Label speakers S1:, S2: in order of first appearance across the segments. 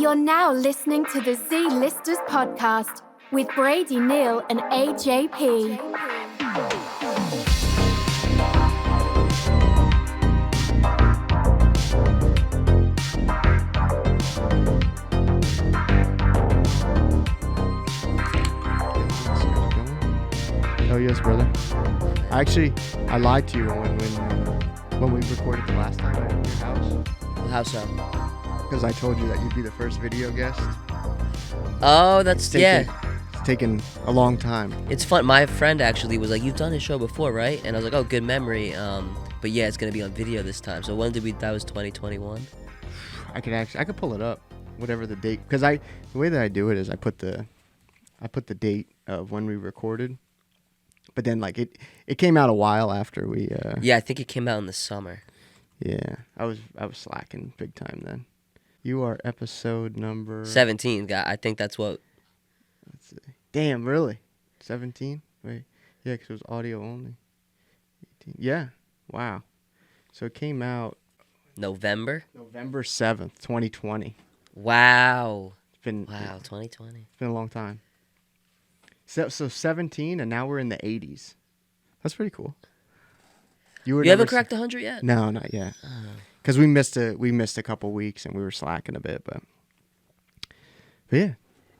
S1: You're now listening to the Z-Listers podcast with Brady, Neil, and AJP.
S2: Oh yes, brother. I lied to you when we recorded the last time at your house.
S3: How so?
S2: Because I told you that you'd be the first video guest.
S3: Oh, that's
S2: It's taken a long time.
S3: It's fun. My friend actually was like, "You've done his show before, right?" And I was like, "Oh, good memory." But yeah, it's gonna be on video this time. So when did we? That was 2021.
S2: I could pull it up, whatever the date. Because the way that I do it is I put the date of when we recorded. But then like it came out a while after we.
S3: Yeah, I think it came out in the summer.
S2: Yeah, I was slacking big time then. You are episode number
S3: 17. I think that's what.
S2: Let's see. Damn, really? 17? Wait, yeah, because it was audio only. 18. Yeah, wow. So it came out
S3: November
S2: 7th, 2020.
S3: Wow.
S2: It's been
S3: 2020.
S2: It's been a long time. So 17, and now we're in the 80s. That's pretty cool.
S3: You haven't cracked 100 yet?
S2: No, not yet. Because we missed a couple weeks and we were slacking a bit, but yeah.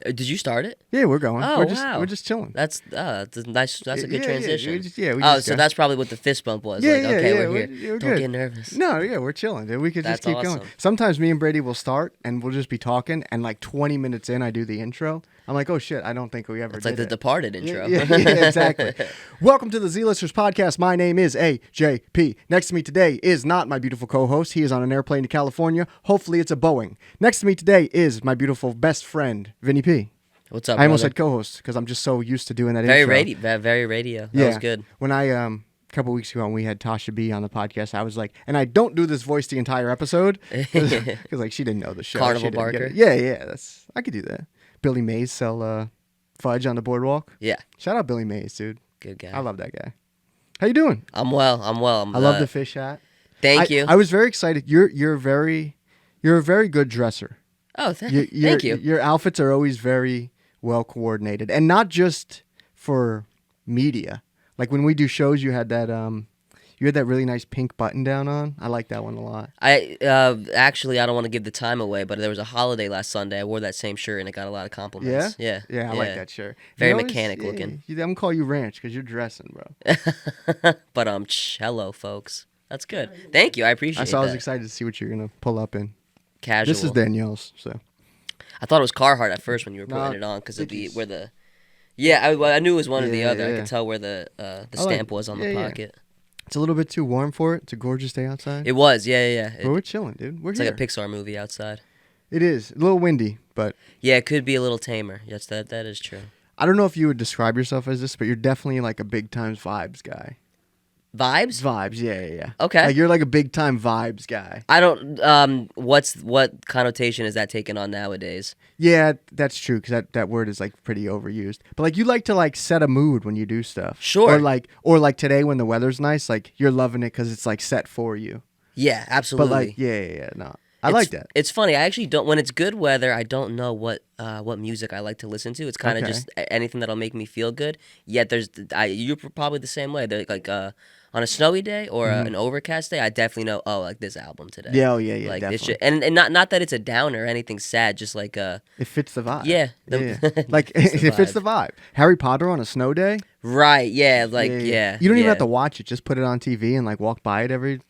S3: Did you start it?
S2: Yeah, we're going.
S3: Oh,
S2: We're just chilling.
S3: That's a nice. That's a good transition.
S2: So
S3: that's probably what the fist bump was.
S2: Yeah,
S3: like, okay,
S2: yeah,
S3: we're here.
S2: we're
S3: Don't
S2: good.
S3: get nervous.
S2: No, yeah, we're chilling, dude. We could just
S3: That's
S2: keep going.
S3: awesome.
S2: Sometimes me and Brady will start and we'll just be talking, and like 20 minutes in, I do the intro. I'm like, oh shit, I don't think we ever did
S3: It's like the
S2: it.
S3: Departed intro.
S2: Yeah, exactly. Welcome to the Z-Listers podcast. My name is AJP. Next to me today is not my beautiful co-host. He is on an airplane to California. Hopefully it's a Boeing. Next to me today is my beautiful best friend, Vinny P.
S3: What's up,
S2: I almost
S3: brother?
S2: said co-host because I'm just so used to doing that
S3: Very
S2: intro.
S3: very radio. That
S2: Yeah.
S3: was good.
S2: When I a couple weeks ago when we had Tasha B on the podcast, I was like, and I don't do this voice the entire episode because like she didn't know the show.
S3: Carnival
S2: She didn't get
S3: Barker.
S2: it. Yeah, I could do that. Billy Mays sell fudge on the boardwalk.
S3: Yeah,
S2: Shout out Billy Mays, dude.
S3: good guy.
S2: I love that guy. How you doing?
S3: I'm well.
S2: I love the fish hat.
S3: Thank you.
S2: I was very excited. You're a very good dresser.
S3: Oh, thank you.
S2: Your outfits are always very well coordinated, and not just for media. Like when we do shows, you had that really nice pink button down on. I like that one a lot.
S3: I actually I don't want to give the time away, but there was a holiday last Sunday. I wore that same shirt and it got a lot of compliments.
S2: Yeah, I like that shirt.
S3: Very
S2: You always-
S3: mechanic
S2: yeah,
S3: looking.
S2: I'm gonna call you Ranch because you're dressing, bro.
S3: But cello, folks. That's good. Thank you. I appreciate
S2: I
S3: that.
S2: was excited to see what you're gonna pull up in.
S3: Casual.
S2: This is Danielle's, so.
S3: I thought it was Carhartt at first when you were putting it on because of where the. Yeah, I knew it was one or the other. I could tell where the stamp was on the pocket.
S2: It's a little bit too warm for it. It's a gorgeous day outside.
S3: It was, yeah.
S2: But we're chilling, dude. We're
S3: It's
S2: here.
S3: like a Pixar movie outside.
S2: It is a little windy, but
S3: Yeah, it could be a little tamer. Yes, that is true.
S2: I don't know if you would describe yourself as this, but you're definitely like a big time vibes guy.
S3: Vibes?
S2: Vibes, yeah.
S3: Okay.
S2: Like you're like a big time vibes guy.
S3: I don't. What connotation is that taken on nowadays?
S2: Yeah, that's true because that word is like pretty overused. But like you like to like set a mood when you do stuff.
S3: Sure.
S2: Or like today when the weather's nice, like you're loving it because it's like set for you.
S3: Yeah, absolutely.
S2: But like yeah, no, I like that.
S3: It's funny. I actually don't. When it's good weather, I don't know what music I like to listen to. It's kind of just anything that'll make me feel good. Yet you're probably the same way. They're like on a snowy day or an overcast day, I definitely know. Oh, like this album today.
S2: Yeah,
S3: Like
S2: definitely.
S3: this shit, and not that it's a downer or anything sad. Just like
S2: It fits the vibe.
S3: Yeah.
S2: Like it fits the vibe. Harry Potter on a snow day.
S3: Right. Yeah. Like yeah.
S2: You don't even have to watch it. Just put it on TV and like walk by it every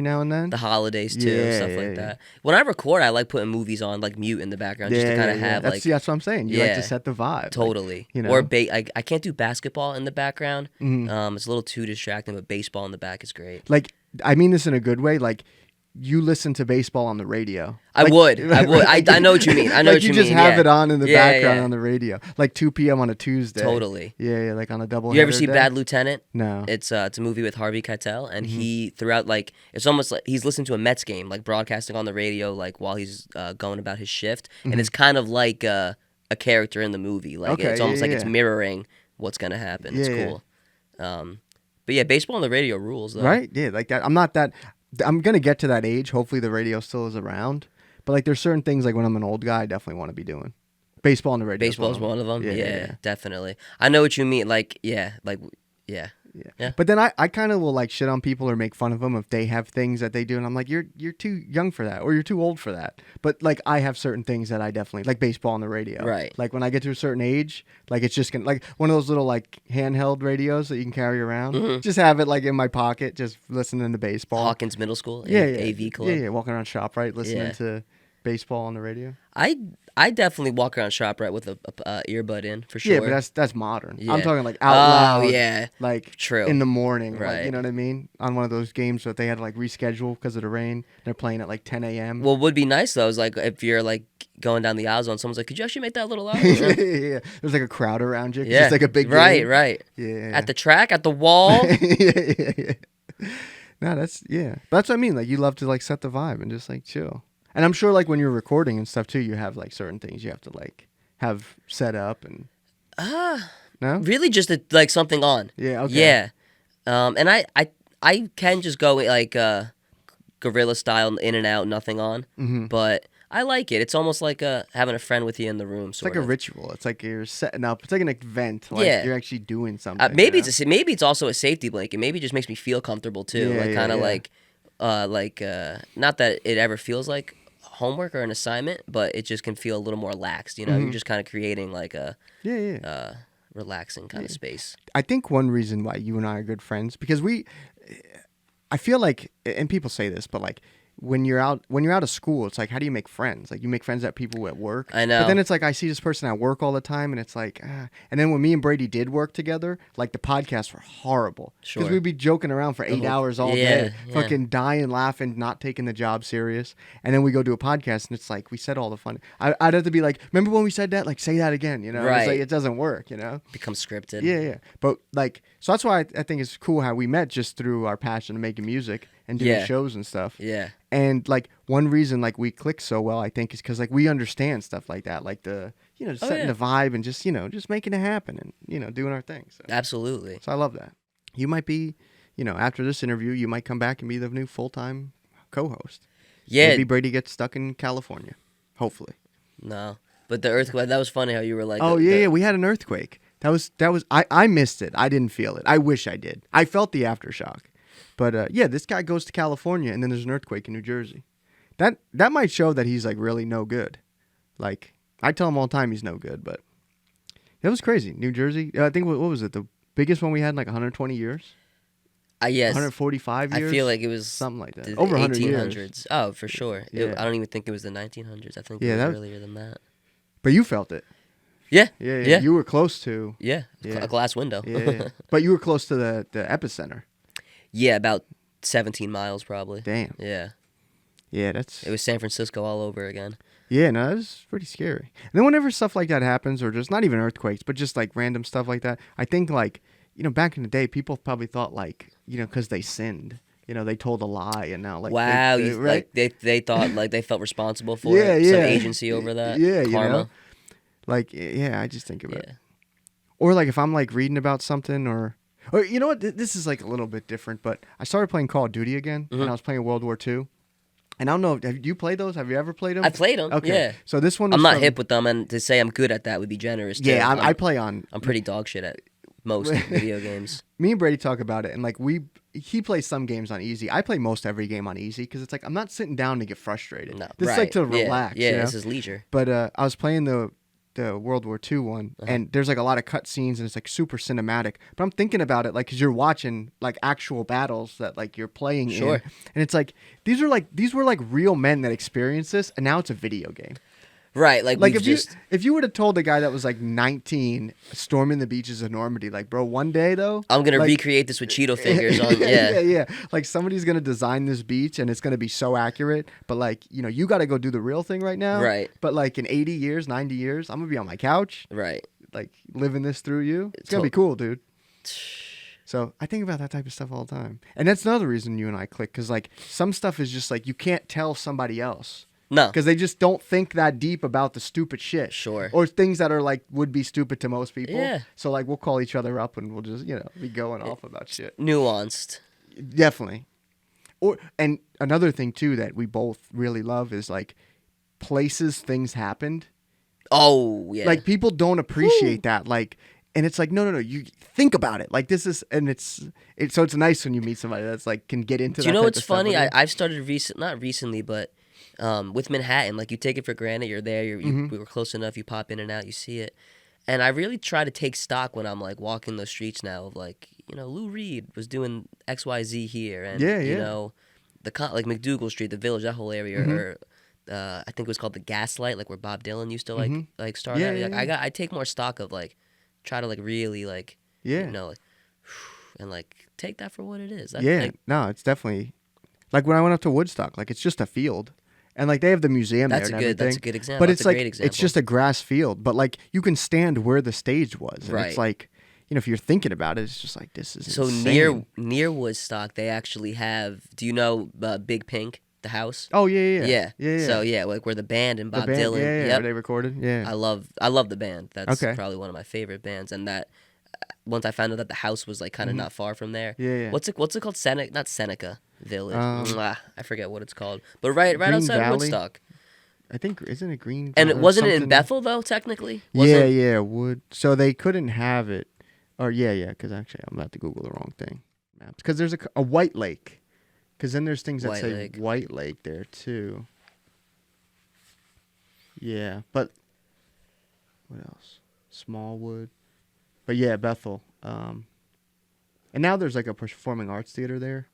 S2: now and then.
S3: The holidays too, stuff like that. When I record, I like putting movies on like mute in the background just to kind of have
S2: that's what I'm saying. You like to set the vibe.
S3: Totally.
S2: Like, you know.
S3: Or I can't do basketball in the background.
S2: Mm-hmm.
S3: It's a little too distracting, but baseball in the back is great.
S2: Like I mean this in a good way. Like you listen to baseball on the radio.
S3: I would. I know what you mean. I know
S2: like
S3: what you
S2: you
S3: mean.
S2: just have it on in the background
S3: yeah.
S2: on the radio, like 2 p.m. on a Tuesday.
S3: Totally.
S2: Yeah, like on a double.
S3: You ever see Bad Lieutenant?
S2: No.
S3: It's a movie with Harvey Keitel, and he throughout like it's almost like he's listening to a Mets game, like broadcasting on the radio, like while he's going about his shift, and it's kind of like a character in the movie. Like it's almost like it's mirroring what's gonna happen. It's cool. But yeah, baseball on the radio rules, though.
S2: Right? Yeah, like that. I'm not that. I'm gonna get to that age. Hopefully, the radio still is around. But like there's certain things like when I'm an old guy, I definitely want to be doing. Baseball on the radio.
S3: Baseball's one of them.
S2: Yeah,
S3: Yeah,
S2: yeah, yeah.
S3: definitely. I know what you mean. Like, yeah.
S2: Yeah.
S3: Yeah.
S2: But then I kind of will like shit on people or make fun of them if they have things that they do, and I'm like, you're too young for that, or you're too old for that. But like I have certain things that I definitely like baseball on the radio.
S3: Right.
S2: Like when I get to a certain age, like it's just gonna like one of those little like handheld radios that you can carry around.
S3: Mm-hmm.
S2: Just have it like in my pocket, just listening to baseball.
S3: Hawkins Middle School.
S2: Yeah,
S3: AV club.
S2: Yeah, walking around ShopRite listening
S3: Yeah.
S2: to baseball on the radio.
S3: I definitely walk around ShopRite with a earbud in for sure.
S2: Yeah, but that's modern.
S3: Yeah.
S2: I'm talking like out loud.
S3: yeah.
S2: Like
S3: True.
S2: in the morning. Like,
S3: Right.
S2: you know what I mean? On one of those games that they had to like reschedule because of the rain. They're playing at like 10 a.m.
S3: What would be nice though is like if you're like going down the aisle zone, someone's like, "Could you actually make that a little louder?"
S2: Yeah. There's like a crowd around you. 'Cause
S3: Yeah.
S2: It's like a big
S3: Right,
S2: game.
S3: right.
S2: Yeah.
S3: At the track, at the wall.
S2: yeah. No, that's yeah. But that's what I mean. Like you love to like set the vibe and just like chill. And I'm sure like when you're recording and stuff too, you have like certain things you have to like have set up and no?
S3: Really just like something on.
S2: Yeah, okay.
S3: Yeah. And I can just go like guerrilla style in and out, nothing on.
S2: Mm-hmm.
S3: But I like it. It's almost like having a friend with you in the room.
S2: It's like a ritual. It's like you're setting up. It's like an event. Like
S3: Yeah.
S2: you're actually doing something.
S3: Maybe
S2: you know?
S3: maybe it's also a safety blanket. Maybe it just makes me feel comfortable too.
S2: Yeah,
S3: like
S2: yeah,
S3: kind of
S2: yeah.
S3: like not that it ever feels like homework or an assignment, but it just can feel a little more laxed. You know, you're just kind of creating like a
S2: Yeah.
S3: relaxing kind of space.
S2: I think one reason why you and I are good friends because I feel like, and people say this, but like when you're out of school, it's like how do you make friends? Like you make friends at people at work.
S3: I know.
S2: But then it's like I see this person at work all the time, and it's like, and then when me and Brady did work together, like the podcasts were horrible because
S3: Sure.
S2: we'd be joking around for 8 hours all day, fucking dying laughing, not taking the job serious, and then we go do a podcast, and it's like we said all the fun. I'd have to be like, remember when we said that? Like say that again, you know?
S3: Right.
S2: It's like it doesn't work, you know?
S3: Become scripted.
S2: Yeah. But like, so that's why I think it's cool how we met just through our passion of making music and doing
S3: Yeah.
S2: shows and stuff.
S3: Yeah.
S2: And like one reason like we click so well, I think, is because like we understand stuff like that, like the setting
S3: yeah.
S2: the vibe and just just making it happen and doing our thing. So.
S3: Absolutely.
S2: So I love that. You might be, after this interview, you might come back and be the new full-time co-host.
S3: Yeah.
S2: Maybe Brady gets stuck in California. Hopefully.
S3: No. But the earthquake, that was funny how you were like,
S2: Oh yeah, we had an earthquake. That was I missed it. I didn't feel it. I wish I did. I felt the aftershock. But yeah, this guy goes to California and then there's an earthquake in New Jersey. That might show that he's like really no good. Like I tell him all the time he's no good, but it was crazy. New Jersey. I think what was it? The biggest one we had in like 120 years.
S3: Yes.
S2: 145 years.
S3: I feel like it was
S2: something like that.
S3: the
S2: Over 100
S3: 1800s.
S2: years.
S3: Oh, for sure.
S2: Yeah.
S3: I don't even think it was the 1900s. I think
S2: Yeah,
S3: it
S2: that
S3: was
S2: was-
S3: earlier than that.
S2: But you felt it.
S3: Yeah.
S2: Yeah. You were close to.
S3: Yeah.
S2: Yeah.
S3: A glass window.
S2: Yeah. But you were close to the epicenter.
S3: Yeah, about 17 miles probably.
S2: Damn.
S3: Yeah.
S2: Yeah, that's.
S3: It was San Francisco all over again.
S2: Yeah, no, that's pretty scary. And then whenever stuff like that happens, or just not even earthquakes, but just like random stuff like that, I think like, back in the day, people probably thought like, because they sinned, they told a lie, and now like,
S3: Wow,
S2: right?
S3: like they thought like they felt responsible for
S2: Yeah,
S3: it. Some
S2: yeah.
S3: agency over that.
S2: Yeah,
S3: Karma.
S2: Like, yeah, I just think of it.
S3: Yeah.
S2: Or like if I'm like reading about something, or you know what, this is like a little bit different, but I started playing Call of Duty again, and I was playing World War II. And I don't know, have you played those? Have you ever played them?
S3: I played them.
S2: Okay.
S3: Yeah.
S2: So this one was
S3: I'm not
S2: from-
S3: hip with them, and to say I'm good at that would be generous. Too.
S2: Yeah, I play on.
S3: I'm pretty dog shit at most video games.
S2: Me and Brady talk about it, and like he plays some games on easy. I play most every game on easy because it's like I'm not sitting down to get frustrated.
S3: No,
S2: This is like to relax.
S3: Yeah,
S2: you know?
S3: this is leisure.
S2: But I was playing the World War II one, and there's like a lot of cut scenes, and it's like super cinematic. But I'm thinking about it, like, because you're watching like actual battles that like you're playing
S3: Sure.
S2: in, and it's like these were like real men that experienced this, and now it's a video game.
S3: Right, like
S2: Like
S3: we've
S2: if you would have told a guy that was like 19 storming the beaches of Normandy, like, bro, one day though,
S3: I'm gonna
S2: like-
S3: recreate this with Cheeto fingers on. Yeah.
S2: yeah. Like somebody's gonna design this beach and it's gonna be so accurate, but like you got to go do the real thing right now.
S3: Right.
S2: But like in 80 years, 90 years, I'm gonna be on my couch,
S3: Right.
S2: like living this through you. It's gonna be cool, dude. So I think about that type of stuff all the time, and that's another reason you and I click, because like some stuff is just like you can't tell somebody else.
S3: No.
S2: Because they just don't think that deep about the stupid shit.
S3: Sure.
S2: Or things that are like would be stupid to most people.
S3: Yeah.
S2: So like we'll call each other up and we'll just be going off about shit.
S3: Nuanced.
S2: Definitely. And another thing too that we both really love is like places things happened.
S3: Oh yeah.
S2: Like people don't appreciate that. Like, and it's like no. You think about it. Like this is, and so it's nice when you meet somebody that's like can get into.
S3: Do you
S2: that
S3: know
S2: type
S3: what's
S2: of stuff
S3: funny?
S2: with you.
S3: I've started not recently, but with Manhattan, like you take it for granted. You're there. We were close enough. You pop in and out. You see it. And I really try to take stock when I'm like walking the streets now of like, Lou Reed was doing XYZ here, and you know, like McDougal Street, the Village, that whole area, or I think it was called the Gaslight, like where Bob Dylan used to like start at. Like I take more stock of like try to like really like like and like take that for what it is.
S2: No, it's definitely like when I went up to Woodstock, like it's just a field. And like they have the museum there and everything.
S3: That's a good example.
S2: But
S3: That's
S2: it's
S3: a
S2: like
S3: great example.
S2: it's just a grass field, but like you can stand where the stage was. And it's like, if you're thinking about it, it's just like this is insane.
S3: near Woodstock, they actually have. Do you know Big Pink, the house?
S2: Oh yeah.
S3: So like where the band and Bob
S2: the band,
S3: Dylan.
S2: where they recorded. Yeah,
S3: I love the band. That's probably one of my favorite bands. And that once I found out that the house was like kind of not far from there.
S2: Yeah.
S3: What's it called? Not Seneca Village. I forget what it's called. But right
S2: Green
S3: outside
S2: Valley?
S3: Woodstock.
S2: I think isn't it Green?
S3: And it wasn't
S2: something?
S3: in Bethel though, technically.
S2: Wood. So they couldn't have it. Or because actually I'm about to Google the wrong thing. Maps. Because there's a White Lake. Because then there's things that
S3: White
S2: say
S3: Lake.
S2: White Lake there too. Yeah, but what else? Smallwood. But Bethel. And now there's like a performing arts theater there,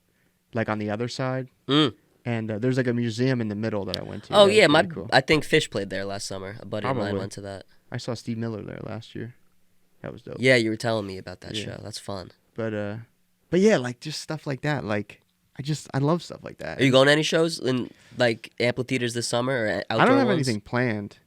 S2: like on the other side. And there's like a museum in the middle that I went to.
S3: Oh yeah, cool. I think Fish played there last summer. A buddy of mine went to that.
S2: I saw Steve Miller there last year. That was dope.
S3: Yeah, you were telling me about that show. That's fun.
S2: But yeah, like just stuff like that. Like I love stuff like that.
S3: Are you going to any shows in like amphitheaters this summer or outdoor
S2: I don't have
S3: ones?
S2: anything planned.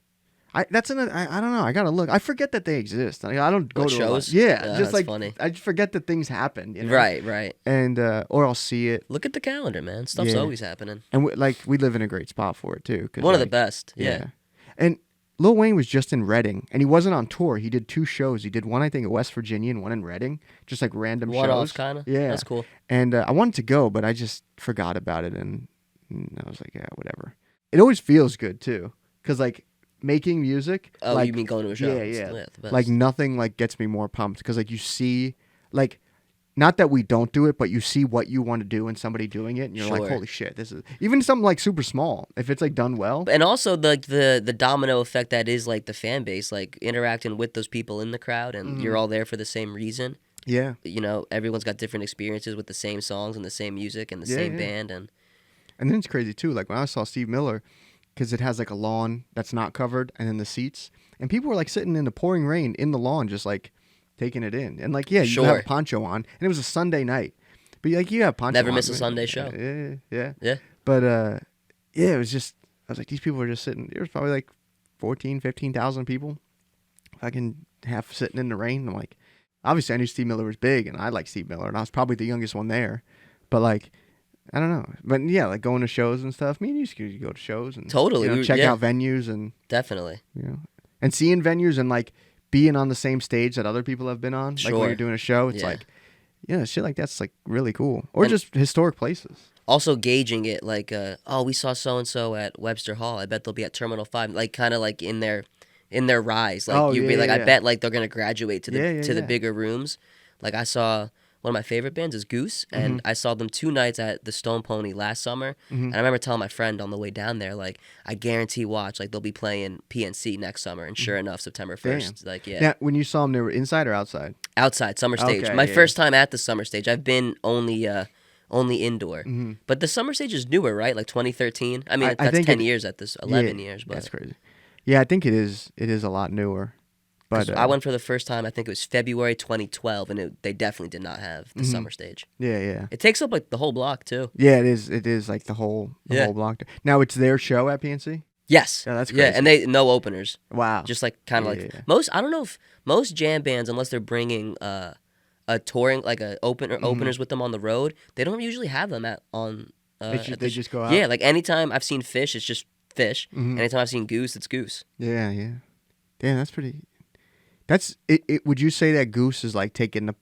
S2: I don't know. I gotta look. I forget that they exist. I don't go to
S3: shows.
S2: Just
S3: that's
S2: like
S3: funny.
S2: I just forget that things happen.
S3: Right.
S2: And or I'll see it.
S3: Look at the calendar, man. Stuff's always happening.
S2: And we live in a great spot for it too.
S3: One of the best. Yeah.
S2: And Lil Wayne was just in Reading, and he wasn't on tour. He did 2 shows. He did one, I think, in West Virginia and one in Reading, just like random shows.
S3: One-offs, kind of.
S2: Yeah,
S3: that's cool.
S2: And I wanted to go, but I just forgot about it, and I was like, whatever. It always feels good too, because like making music.
S3: Oh,
S2: like,
S3: you mean going to a show?
S2: Yeah.
S3: The best.
S2: Like nothing like gets me more pumped, because like you see, like. Not that we don't do it, but you see what you want to do and somebody doing it, and you're like, holy shit, this is... Even something like super small, if it's like done well.
S3: And also the domino effect that is like the fan base, like interacting with those people in the crowd, and you're all there for the same reason.
S2: Yeah.
S3: Everyone's got different experiences with the same songs and the same music and the same band. And
S2: then it's crazy too, like when I saw Steve Miller, because it has like a lawn that's not covered, and then the seats, and people were like sitting in the pouring rain in the lawn, just like... taking it in, and like you have a poncho on, and it was a Sunday night, but like you have poncho.
S3: Never
S2: on,
S3: miss a Sunday show.
S2: Yeah. But it was just I was like, these people are just sitting. There was probably like 15,000 people, fucking half sitting in the rain. I'm like, obviously I knew Steve Miller was big, and I like Steve Miller, and I was probably the youngest one there, but like. I don't know, but like going to shows and stuff. Me and you used to go to shows and
S3: totally
S2: check out venues and
S3: definitely
S2: and seeing venues and like. Being on the same stage that other people have been on, like when you're doing a show, it's like, shit like that's like really cool. Or just historic places.
S3: Also gauging it, like, we saw so and so at Webster Hall. I bet they'll be at Terminal 5, like kind of like in their rise. Like you'd be like, I bet like they're gonna graduate to the bigger rooms. Like I saw. One of my favorite bands is Goose, and I saw them 2 nights at the Stone Pony last summer. And I remember telling my friend on the way down there, like, I guarantee watch, like, they'll be playing PNC next summer. And sure enough, September 1st, like,
S2: Now, when you saw them, they were inside or outside?
S3: Outside, summer stage.
S2: Okay,
S3: my first time at the summer stage. I've been only indoor. But the summer stage is newer, right? Like 2013. I mean, that's 10 years at this, 11 years. But
S2: that's crazy. Yeah, I think it is. It is a lot newer. But
S3: I went for the first time, I think it was February 2012, and they definitely did not have the summer stage.
S2: Yeah.
S3: It takes up like the whole block, too.
S2: Yeah, it is. It is like the whole block. Now, it's their show at PNC?
S3: Yes.
S2: Yeah, that's crazy.
S3: Yeah, and they no openers.
S2: Wow.
S3: Just like kind of I don't know if most jam bands, unless they're bringing a touring, like openers with them on the road, they don't usually have them they
S2: just go out?
S3: Yeah, like anytime I've seen Fish, it's just Fish. Anytime I've seen Goose, it's Goose.
S2: Yeah. Damn, that's pretty... That's it. Would you say that Goose is like taking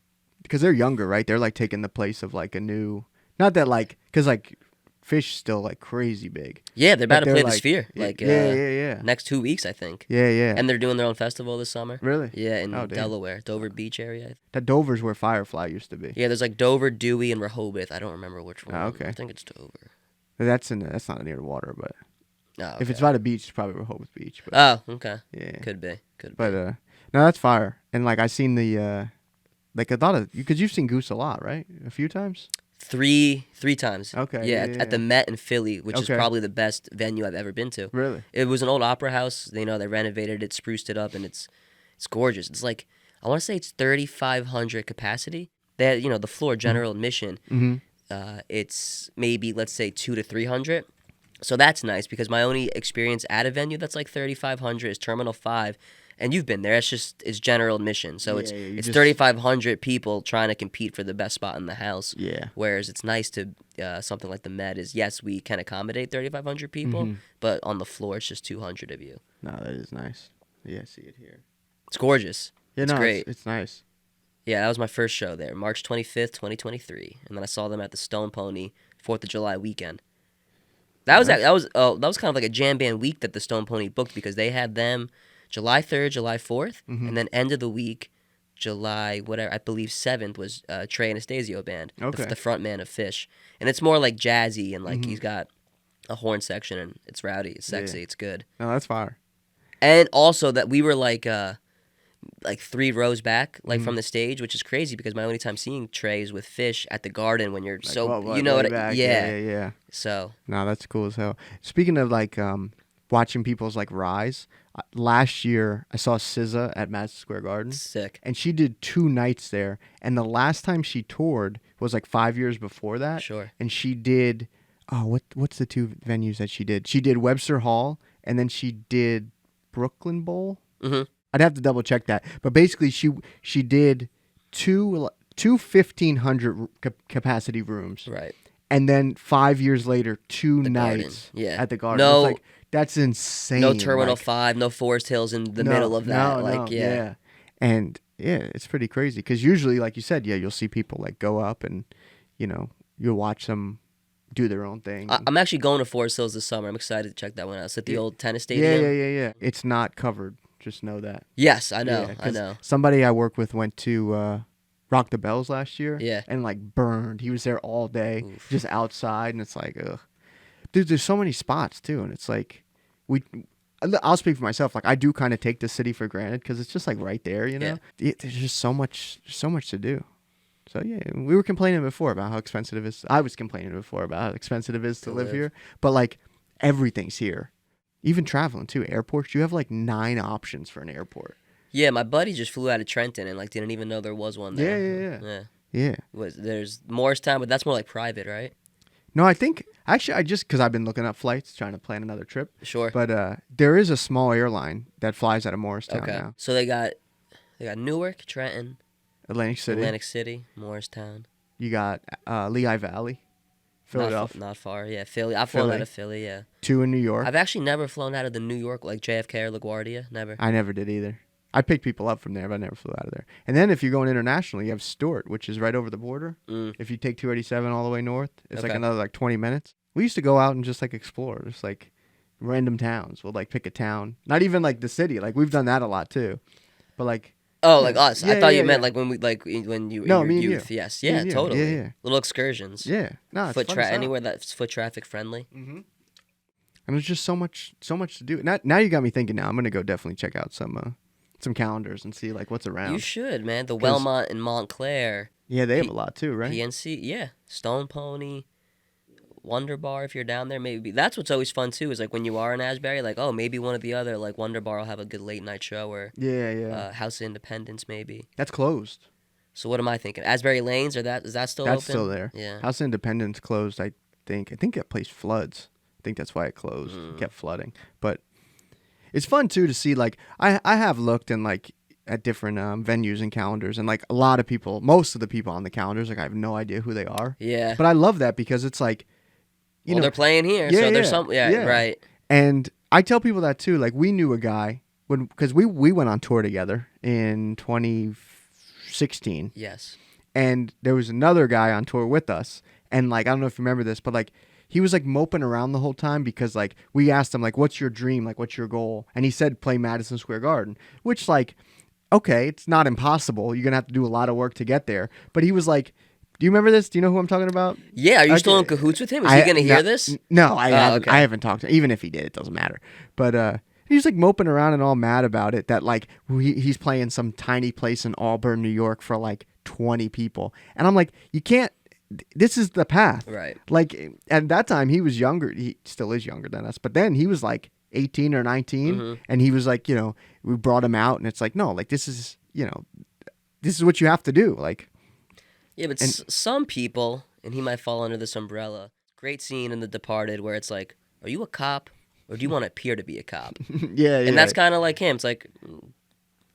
S2: because they're younger, right? They're like taking the place of like a new, not that like, because like Fish still like crazy big.
S3: Yeah, they're about
S2: But
S3: to play the
S2: like-
S3: Sphere.
S2: yeah.
S3: Next 2 weeks, I think.
S2: Yeah.
S3: And they're doing their own festival this summer.
S2: Really?
S3: Yeah, in
S2: Oh, damn.
S3: Delaware, Dover Beach area.
S2: That Dover's where Firefly used to be.
S3: Yeah, there's like Dover, Dewey, and Rehoboth. I don't remember which one.
S2: Oh, okay.
S3: I think it's Dover.
S2: That's not near the water, but
S3: Oh,
S2: if it's
S3: okay.
S2: by the beach, it's probably Rehoboth Beach. But,
S3: Oh, okay.
S2: yeah.
S3: Could be.
S2: But no, that's fire. And like I seen the like a lot of because you've seen Goose a lot, right? A few times.
S3: Three times.
S2: Okay,
S3: Yeah,
S2: yeah.
S3: at the Met in Philly, which is
S2: Okay.
S3: probably the best venue I've ever been to.
S2: Really?
S3: It was an old opera house. They renovated it, spruced it up, and it's gorgeous. It's like I want to say it's 3,500 capacity. They had, the floor general admission.
S2: Mm-hmm.
S3: It's maybe let's say 200 to 300. So that's nice because my only experience at a venue that's like 3,500 is Terminal 5. And you've been there. It's general admission. So
S2: Yeah,
S3: it's
S2: you
S3: it's
S2: just-
S3: 3,500 people trying to compete for the best spot in the house.
S2: Yeah.
S3: Whereas it's nice to something like the Met is, yes, we can accommodate 3,500 people,
S2: Mm-hmm.
S3: but on the floor it's just 200 of you.
S2: No, that is nice. Yeah, I see it here.
S3: It's gorgeous.
S2: Yeah,
S3: It's
S2: no,
S3: great.
S2: It's nice.
S3: Yeah, that was my first show there, March 25th, 2023. And then I saw them at the Stone Pony 4th of July weekend. That was kind of like a jam band week that the Stone Pony booked because they had them July 3rd, July 4th,
S2: Mm-hmm.
S3: and then end of the week, July whatever, I believe 7th was Trey Anastasio band,
S2: Okay.
S3: the front man of Fish. And it's more like jazzy and like
S2: Mm-hmm.
S3: he's got a horn section and it's rowdy, it's sexy,
S2: Yeah.
S3: it's good.
S2: No, that's fire.
S3: And also that we were like 3 rows back, like
S2: Mm-hmm.
S3: from the stage, which is crazy because my only time seeing Trey is with Fish at the Garden when you're
S2: Like,
S3: so
S2: what,
S3: you know
S2: way
S3: what
S2: back. Yeah.
S3: So
S2: No, that's cool as hell. Speaking of like watching people's like rise, last year I saw SZA at Madison Square Garden,
S3: sick.
S2: and she did 2 nights there. And the last time she toured was like 5 years before that.
S3: Sure.
S2: And she did what's the 2 venues that she did? She did Webster Hall, and then she did Brooklyn Bowl.
S3: Mhm.
S2: I'd have to double check that, but basically she did two 1,500 capacity rooms,
S3: Right.
S2: and then 5 years later, 2
S3: The Garden,
S2: nights
S3: yeah.
S2: at the Garden.
S3: No-
S2: It's like, that's insane.
S3: No Terminal
S2: like,
S3: 5, no Forest Hills in the middle of that.
S2: No,
S3: yeah.
S2: And yeah, it's pretty crazy because usually, like you said, you'll see people like go up and you'll watch them do their own thing.
S3: I'm actually going to Forest Hills this summer. I'm excited to check that one out. It's at the old tennis stadium.
S2: Yeah. It's not covered. Just know that.
S3: Yes, I know.
S2: Yeah,
S3: I
S2: 'cause
S3: know.
S2: Somebody I work with went to Rock the Bells last year.
S3: Yeah.
S2: And like burned. He was there all day, just outside, and it's like, ugh. Dude, there's so many spots too, and it's like, I'll speak for myself. Like I do kind of take the city for granted because it's just like right there,
S3: Yeah.
S2: There's just so much to do. So yeah, we were complaining before about how expensive it is. I was complaining before about how expensive it is to live here, but like everything's here. Even traveling too, airports. You have like 9 options for an airport.
S3: Yeah, my buddy just flew out of Trenton and like didn't even know there was one there.
S2: Yeah.
S3: There's Morristown, but that's more like private, right?
S2: No, I think actually I just because I've been looking up flights, trying to plan another trip.
S3: Sure.
S2: But there is a small airline that flies out of Morristown
S3: Okay.
S2: now.
S3: So they got Newark, Trenton,
S2: Atlantic City.
S3: Atlantic City, Morristown.
S2: You got Lehigh Valley, Philadelphia.
S3: Not far. Yeah, Philly. I've flown
S2: Philly.
S3: out of Philly. Yeah.
S2: 2 in New York.
S3: I've actually never flown out of the New York, like JFK or LaGuardia. Never.
S2: I never did either. I picked people up from there, but I never flew out of there. And then if you're going international, you have Stewart, which is right over the border. If you take 287 all the way north, it's like
S3: Okay.
S2: another like 20 minutes. We used to go out and just like explore, just like random towns. We'll like pick a town, not even like the city. Like we've done that a lot too, but like.
S3: Oh, like us.
S2: Yeah,
S3: I thought
S2: yeah,
S3: you meant
S2: yeah.
S3: like when you
S2: No,
S3: in
S2: me
S3: your
S2: and
S3: youth.
S2: you.
S3: Yes.
S2: Me
S3: Yeah,
S2: and you.
S3: totally.
S2: Yeah, yeah.
S3: Little excursions.
S2: Yeah, no, it's fun as hell.
S3: Anywhere that's foot traffic friendly.
S2: And there's just so much to do. Now you got me thinking. Now I'm gonna go definitely check out some calendars and see like what's around.
S3: You should, man. The
S2: 'Cause-
S3: Wellmont in Montclair,
S2: Yeah, they have a lot too, right?
S3: PNC, yeah, Stone Pony, Wonder Bar. If you're down there, maybe that's what's always fun too. Is like when you are in Asbury, like maybe one of the other like Wonder Bar will have a good late night show or
S2: Yeah.
S3: House of Independence maybe.
S2: That's closed.
S3: So what am I thinking? Asbury Lanes is that still
S2: That's
S3: open?
S2: still there.
S3: Yeah.
S2: House of Independence closed. I think that place floods. I think that's why it closed. It kept flooding. But it's fun too to see. Like I have looked and like at different venues and calendars, and like a lot of people, most of the people on the calendars, like I have no idea who they are.
S3: Yeah.
S2: But I love that because it's like, you know,
S3: they're playing here,
S2: Yeah,
S3: so there's
S2: yeah,
S3: some.
S2: yeah.
S3: Right.
S2: And I tell people that too. Like we knew a guy because we went on tour together in 2016,
S3: Yes.
S2: and there was another guy on tour with us. And like I don't know if you remember this, but like he was like moping around the whole time because like we asked him like, what's your dream? Like, what's your goal? And he said play Madison Square Garden, which like, okay, it's not impossible. You're going to have to do a lot of work to get there. But he was like, do you remember this? Do you know who I'm talking about?
S3: Yeah, are you still in cahoots with him? Is he going to hear this?
S2: No, I haven't.
S3: okay.
S2: I haven't talked to him. Even if he did, it doesn't matter. But he's like moping around and all mad about it that like he's playing some tiny place in Auburn, New York for like 20 people. And I'm like, you can't. This is the path.
S3: Right.
S2: Like at that time, he was younger. He still is younger than us. But then he was like 18 or 19. And he was like, we brought him out and it's like, no, like this is, this is what you have to do. Like,
S3: yeah, but some people, and he might fall under this umbrella. Great scene in The Departed where it's like, are you a cop or do you want to appear to be a cop?
S2: yeah.
S3: And that's kind of like him. It's like, do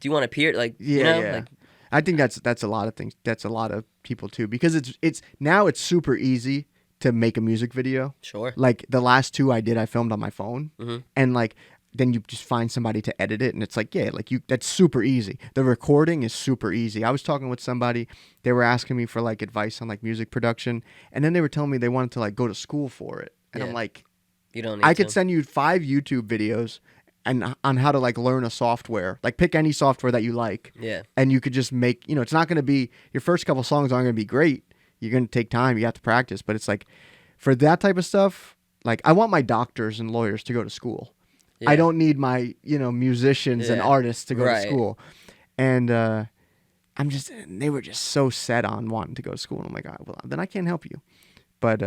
S3: you want to appear like,
S2: yeah.
S3: Like,
S2: I think that's a lot of things. That's a lot of people too, because it's now it's super easy to make a music video.
S3: Sure.
S2: Like the last two I filmed on my phone, and like then you just find somebody to edit it, and it's like that's super easy. The recording is super easy. I was talking with somebody, they were asking me for like advice on like music production, and then they were telling me they wanted to like go to school for it, and I'm like,
S3: you don't.
S2: I could send you 5 YouTube videos. And on how to like learn a software, like pick any software that you like.
S3: Yeah.
S2: And you could just make, it's not going to be, your first couple songs aren't going to be great. You're going to take time. You have to practice. But it's like, for that type of stuff, like I want my doctors and lawyers to go to school. Yeah. I don't need my, musicians and artists to go to school. And they were just so set on wanting to go to school. And I'm like, well, then I can't help you. But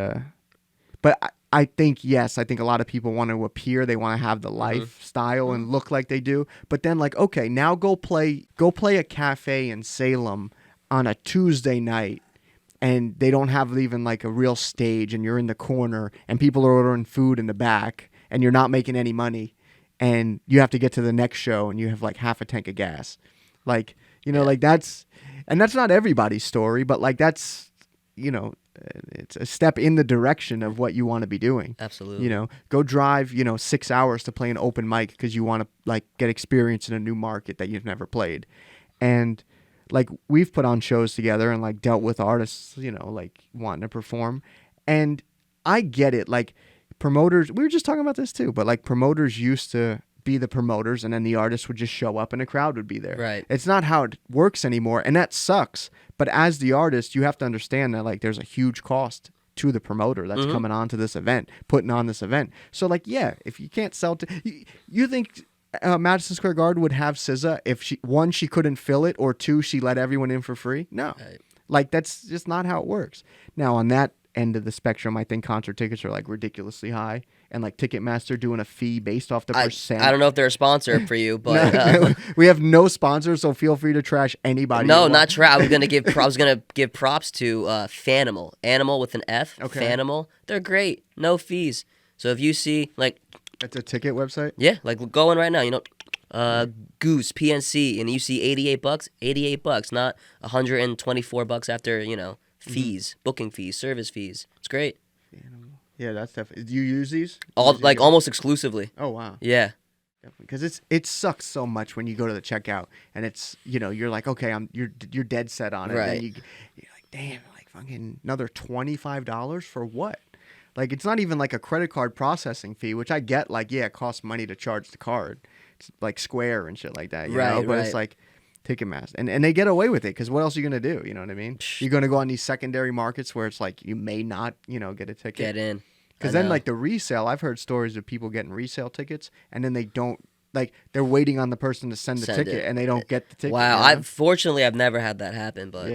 S2: I think a lot of people want to appear, they want to have the lifestyle and look like they do. But then like, okay, now go play a cafe in Salem on a Tuesday night, and they don't have even like a real stage, and you're in the corner and people are ordering food in the back and you're not making any money, and you have to get to the next show and you have like half a tank of gas. Like, like that's not everybody's story, but like that's, it's a step in the direction of what you want to be doing.
S3: Absolutely.
S2: Go drive, 6 hours to play an open mic because you want to like get experience in a new market that you've never played. And like we've put on shows together and like dealt with artists, like wanting to perform. And I get it. Like promoters, we were just talking about this too, but like promoters used to be the promoters and then the artists would just show up and a crowd would be there.
S3: Right.
S2: It's not how it works anymore, and that sucks. But as the artist, you have to understand that like there's a huge cost to the promoter that's coming on to this event, putting on this event. So like, yeah, if you can't sell you think Madison Square Garden would have SZA if she couldn't fill it, or 2, she let everyone in for free? No. Right. Like that's just not how it works. Now on that end of the spectrum, I think concert tickets are like ridiculously high, and like Ticketmaster doing a fee based off the percent.
S3: I don't know if they're a sponsor for you, but
S2: no, we have no sponsors, so feel free to trash anybody.
S3: No, not trash. I was gonna give props to Fanimal, Animal with an F. Okay. Fanimal, they're great, no fees. So if you see like,
S2: it's a ticket website.
S3: Yeah, like go in right now. Goose PNC, and you see $88, not $124 after fees, booking fees, service fees. It's great.
S2: Yeah, that's definitely. Do you use these?
S3: Almost exclusively.
S2: Oh wow.
S3: Yeah.
S2: Because it sucks so much when you go to the checkout and it's you're like, okay, you're dead set on it.
S3: Right.
S2: And then you're like, damn, like fucking another $25 for what? Like it's not even like a credit card processing fee, which I get. Like it costs money to charge the card. It's like Square and shit like that. You know? But it's like Ticketmaster, and they get away with it because what else are you gonna do? You know what I mean? You're gonna go on these secondary markets where it's like you may not, get a ticket.
S3: Get in.
S2: Because then like the resale, I've heard stories of people getting resale tickets and then they don't, like they're waiting on the person to send the ticket and they don't get the ticket.
S3: Wow, I've never had that happen, but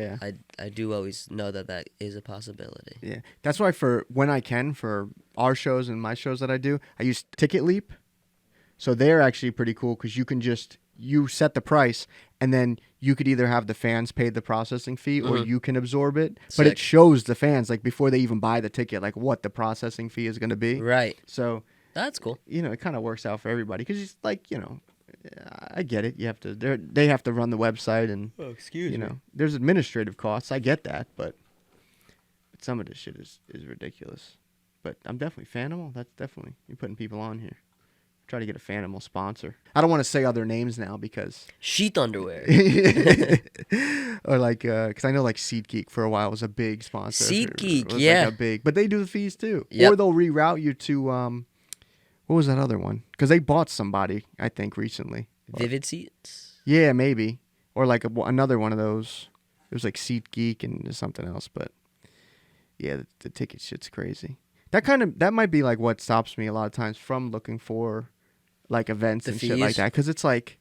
S3: I do always know that is a possibility.
S2: Yeah, that's why for our shows and my shows that I do, I use Ticket Leap. So they're actually pretty cool because you set the price and then you could either have the fans pay the processing fee or you can absorb it. Sick. But it shows the fans like before they even buy the ticket like what the processing fee is going to be.
S3: Right.
S2: So
S3: that's cool.
S2: It kind of works out for everybody because it's like, I get it. You have to they have to run the website and there's administrative costs. I get that, but some of this shit is ridiculous. But I'm definitely Fanimal. That's definitely you're putting people on here. Try to get a Fanimal sponsor. I don't want to say other names now because
S3: sheath underwear.
S2: Or like, because I know like SeatGeek for a while was a big sponsor.
S3: SeatGeek,
S2: was
S3: yeah.
S2: like a big, but they do the fees too.
S3: Yep.
S2: Or they'll reroute you to what was that other one? Because they bought somebody, I think, recently.
S3: Vivid Seats.
S2: Yeah, maybe. Or like another one of those. It was like SeatGeek and something else, but yeah, the ticket shit's crazy. That might be like what stops me a lot of times from looking for like events and shit like
S3: fees?
S2: that, because it's like,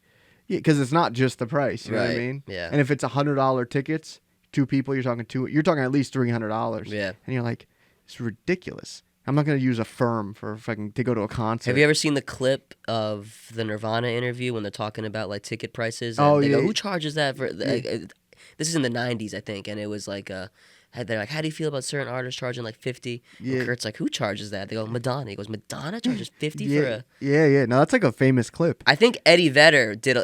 S2: yeah, because it's not just the price. You know what I
S3: Right,
S2: mean?
S3: yeah.
S2: And if it's $100 tickets, 2 people, you're talking at least $300.
S3: Yeah.
S2: And you're like, it's ridiculous. I'm not gonna use a firm for to go to a concert.
S3: Have you ever seen the clip of the Nirvana interview when they're talking about like ticket prices? And
S2: Oh,
S3: they
S2: yeah.
S3: go, who charges that for? This is in the '90s, I think, and it was like they're like, how do you feel about certain artists charging like 50?
S2: Yeah.
S3: And Kurt's like, who charges that? They go, Madonna. He goes, Madonna charges 50 for
S2: Yeah,
S3: a.
S2: yeah. No, that's like a famous clip.
S3: I think Eddie Vedder did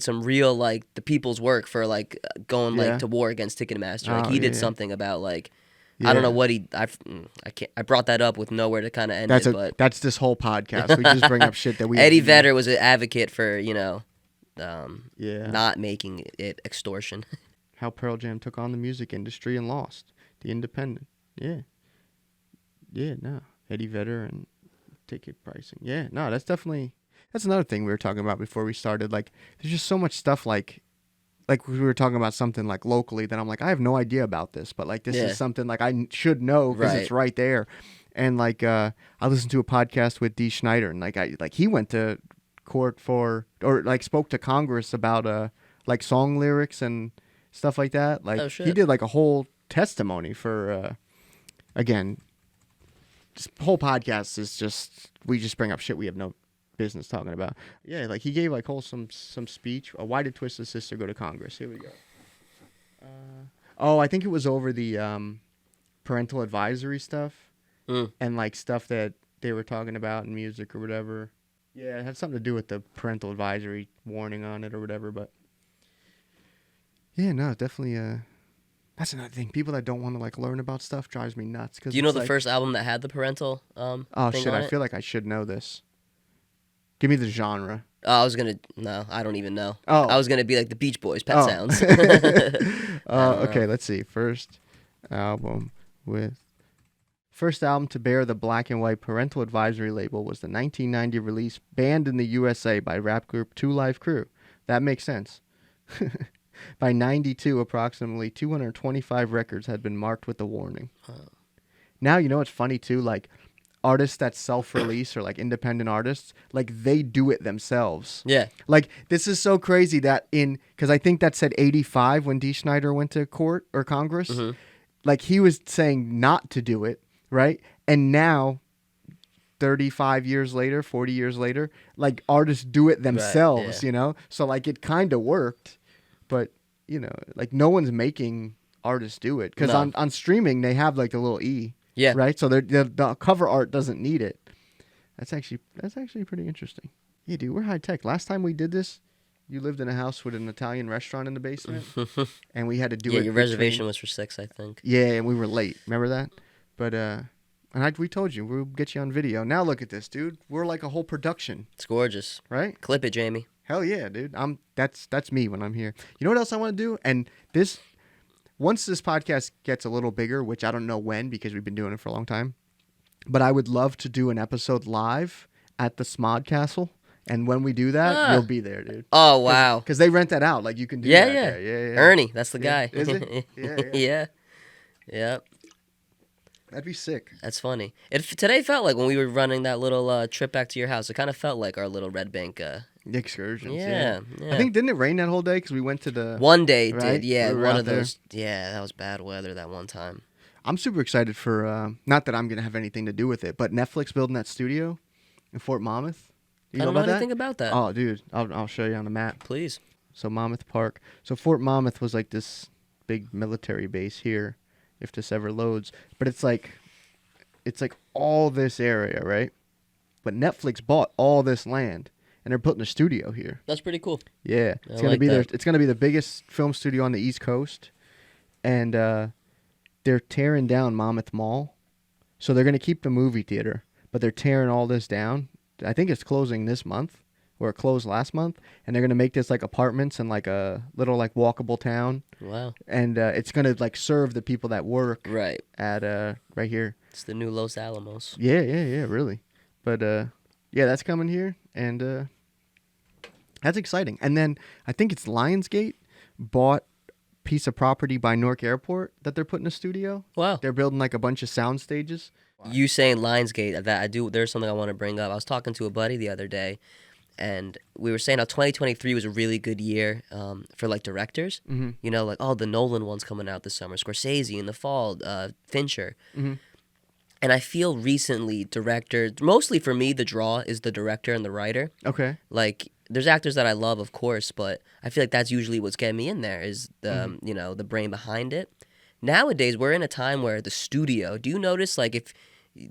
S3: some real like the people's work for like going
S2: Yeah.
S3: like to war against Ticketmaster. Like
S2: Oh,
S3: he did
S2: yeah.
S3: something about like.
S2: Yeah.
S3: I don't know what I brought that up with nowhere to kind of end
S2: That's
S3: it, but
S2: that's this whole podcast. We just bring up shit that we.
S3: Eddie Vedder was an advocate for
S2: Yeah.
S3: not making it extortion.
S2: How Pearl Jam took on the music industry and lost the independent. Yeah. Yeah. No. Eddie Vedder and ticket pricing. Yeah. No. That's another thing we were talking about before we started. Like, there's just so much stuff like we were talking about something like locally that I'm like, I have no idea about this, but like this
S3: Yeah.
S2: is something like I should know because it's right there. And like I listened to a podcast with Dee Schneider, and like he went to court or like spoke to Congress about like song lyrics and stuff like that. Like
S3: Oh, shit.
S2: he did like a whole testimony for again. This whole podcast is just we just bring up shit we have no business talking about. Yeah, like he gave like some speech. Why did Twisted Sister go to Congress? Here we go. I think it was over the parental advisory stuff and like stuff that they were talking about in music or whatever. Yeah, it had something to do with the parental advisory warning on it or whatever. But yeah, no, definitely. That's another thing. People that don't want to like learn about stuff drives me nuts.
S3: Do you know the first album that had the parental
S2: Oh
S3: thing
S2: shit!
S3: on
S2: I
S3: it?
S2: feel like I should know this. Give me the genre.
S3: Oh, I don't even know.
S2: Oh.
S3: I was gonna be like the Beach Boys, Pet Sounds.
S2: Okay, let's see. First album to bear the black and white parental advisory label was the 1990 release Banned in the USA by rap group 2 Live Crew. That makes sense. By 92, approximately 225 records had been marked with the warning. Now, you know what's funny too? Like, artists that self-release or like independent artists, like they do it themselves.
S3: Yeah.
S2: Like, this is so crazy that because I think that said 85 when Dee Schneider went to court or Congress.
S3: Mm-hmm.
S2: Like, he was saying not to do it, right? And now, 35 years later, 40 years later, like artists do it themselves,
S3: yeah.
S2: you know? So like it kind of worked, but you know, like no one's making artists do it. Because
S3: No.
S2: on streaming, they have like the little E.
S3: Yeah.
S2: Right? So the cover art doesn't need it. That's actually pretty interesting. Yeah, dude, we're high tech. Last time we did this, you lived in a house with an Italian restaurant in the basement, and we had to do it.
S3: Yeah, your reservation was for 6, I think.
S2: Yeah, and we were late. Remember that? But we told you we'll get you on video. Now look at this, dude. We're like a whole production,
S3: It's gorgeous.
S2: right?
S3: Clip it, Jamie.
S2: Hell yeah, dude. That's me when I'm here. You know what else I want to do? And once this podcast gets a little bigger, which I don't know when because we've been doing it for a long time, but I would love to do an episode live at the Smod Castle. And when we do that, you'll be there, dude.
S3: Oh, wow.
S2: Because they rent that out. Like you can do
S3: Yeah,
S2: that
S3: yeah.
S2: there. Yeah.
S3: Ernie, that's the
S2: Yeah.
S3: guy.
S2: Is it? Yeah.
S3: Yeah. Yeah.
S2: That'd be sick.
S3: That's funny. Today felt like when we were running that little trip back to your house, it kind of felt like our little Red Bank.
S2: The excursions.
S3: Yeah.
S2: I think, didn't it rain that whole day? Because we went to the...
S3: One day it
S2: Right?
S3: did, yeah.
S2: We were
S3: One
S2: out
S3: of
S2: there.
S3: those. Yeah, that was bad weather that one time.
S2: I'm super excited for... not that I'm going to have anything to do with it, but Netflix building that studio in Fort Monmouth. You
S3: I don't
S2: know
S3: know
S2: about
S3: anything about that.
S2: Oh, dude. I'll show you on the map.
S3: Please.
S2: So Monmouth Park. So Fort Monmouth was like this big military base here, if this ever loads. But it's like all this area, right? But Netflix bought all this land, and they're putting a studio here.
S3: That's pretty cool.
S2: Yeah, it's
S3: I
S2: gonna
S3: like
S2: be
S3: that.
S2: It's gonna be the biggest film studio on the East Coast, and they're tearing down Monmouth Mall, so they're gonna keep the movie theater, but they're tearing all this down. I think it's closing this month, or it closed last month, and they're gonna make this like apartments and like a little like walkable town.
S3: Wow.
S2: And it's gonna like serve the people that work
S3: Right.
S2: at right here.
S3: It's the new Los Alamos.
S2: Yeah, really. But yeah, that's coming here, and that's exciting. And then I think it's Lionsgate bought piece of property by Newark Airport that they're putting a studio.
S3: Wow.
S2: They're building like a bunch of sound stages.
S3: You saying Lionsgate, that I do. There's something I want to bring up. I was talking to a buddy the other day, and we were saying how 2023 was a really good year for like directors.
S2: Mm-hmm.
S3: You know, like the Nolan one's coming out this summer, Scorsese in the fall, Fincher.
S2: Mm-hmm.
S3: And I feel recently directors, mostly for me, the draw is the director and the writer.
S2: Okay.
S3: Like, there's actors that I love, of course, but I feel like that's usually what's getting me in there is the you know, the brain behind it. Nowadays, we're in a time where the studio. Do you notice like if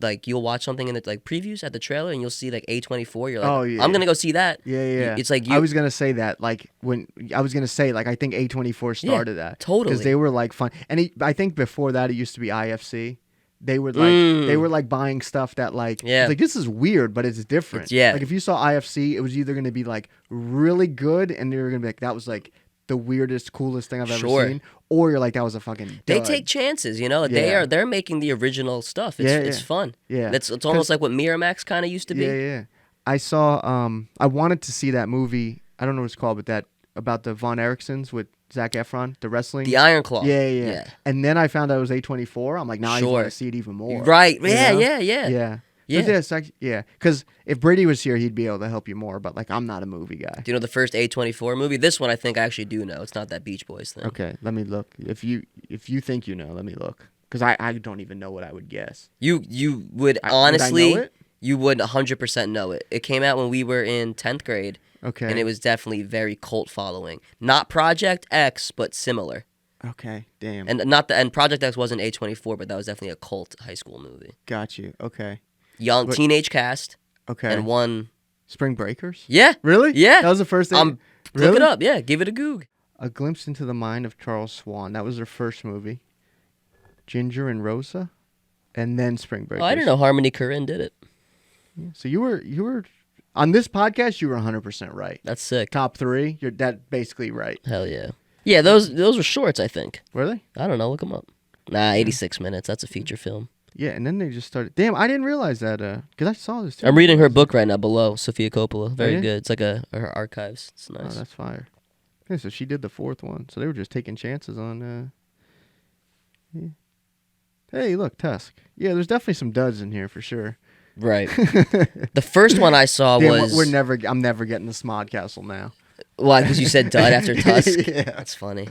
S3: like you'll watch something in the like previews at the trailer and you'll see like A24, you're like,
S2: Oh, yeah.
S3: I'm gonna go see that.
S2: Yeah.
S3: It's like
S2: I was gonna say that like when I was gonna say like I think A24 started that
S3: totally,
S2: because they were like fun, and I think before that it used to be IFC. They were like buying stuff that like it's like this is weird, but it's different. Like if you saw IFC, it was either gonna be like really good, and they were gonna be like that was like the weirdest, coolest thing I've ever seen, or you're like that was a fucking dud.
S3: They take chances, you know. They're making the original stuff. It's fun.
S2: Yeah,
S3: it's almost like what Miramax kind of used to be.
S2: Yeah. I saw I wanted to see that movie. I don't know what it's called, but that about the Von Erichsons with Zac Efron, the wrestling.
S3: The Iron Claw.
S2: Yeah. And then I found out it was A24. I'm like, now I want to see it even more.
S3: Right.
S2: You
S3: Yeah.
S2: Yeah. Because if Brady was here, he'd be able to help you more. But like, I'm not a movie guy.
S3: Do you know the first A24 movie? This one I think I actually do know. It's not that Beach Boys thing.
S2: Okay, let me look. If you think you know, let me look. Because I don't even know what I would guess.
S3: You would honestly,
S2: would I know it?
S3: You would 100% know it. It came out when we were in 10th grade.
S2: Okay.
S3: And it was definitely very cult following. Not Project X, but similar.
S2: Okay, damn.
S3: And Project X wasn't A24, but that was definitely a cult high school movie.
S2: Got you. Okay.
S3: Young teenage cast.
S2: Okay.
S3: And one
S2: Spring Breakers?
S3: Yeah.
S2: Really?
S3: Yeah.
S2: That was the first thing.
S3: Really? Look it up. Yeah, give it a goog.
S2: A Glimpse into the Mind of Charles Swan. That was their first movie. Ginger and Rosa, and then Spring Breakers.
S3: Oh, I didn't know Harmony Korine did it.
S2: Yeah, so you were on this podcast. You were 100% right.
S3: That's sick.
S2: Top 3. You're that basically right.
S3: Hell yeah. Yeah, those were shorts, I think.
S2: Were they?
S3: I don't know. Look them up. Nah, 86 minutes. That's a feature film.
S2: Yeah, and then they just started. Damn, I didn't realize that. Because I saw this too.
S3: I'm reading her book right now. Below Sofia Coppola. Very
S2: yeah?
S3: good. It's like her archives. It's nice.
S2: Oh, that's fire. Yeah, so she did the 4th one. So they were just taking chances on. Yeah. Hey, look, Tusk. Yeah, there's definitely some duds in here for sure.
S3: Right. The first one I saw was.
S2: I'm never getting the Smod Castle now.
S3: Why? Because you said dud after Tusk.
S2: Yeah.
S3: That's funny.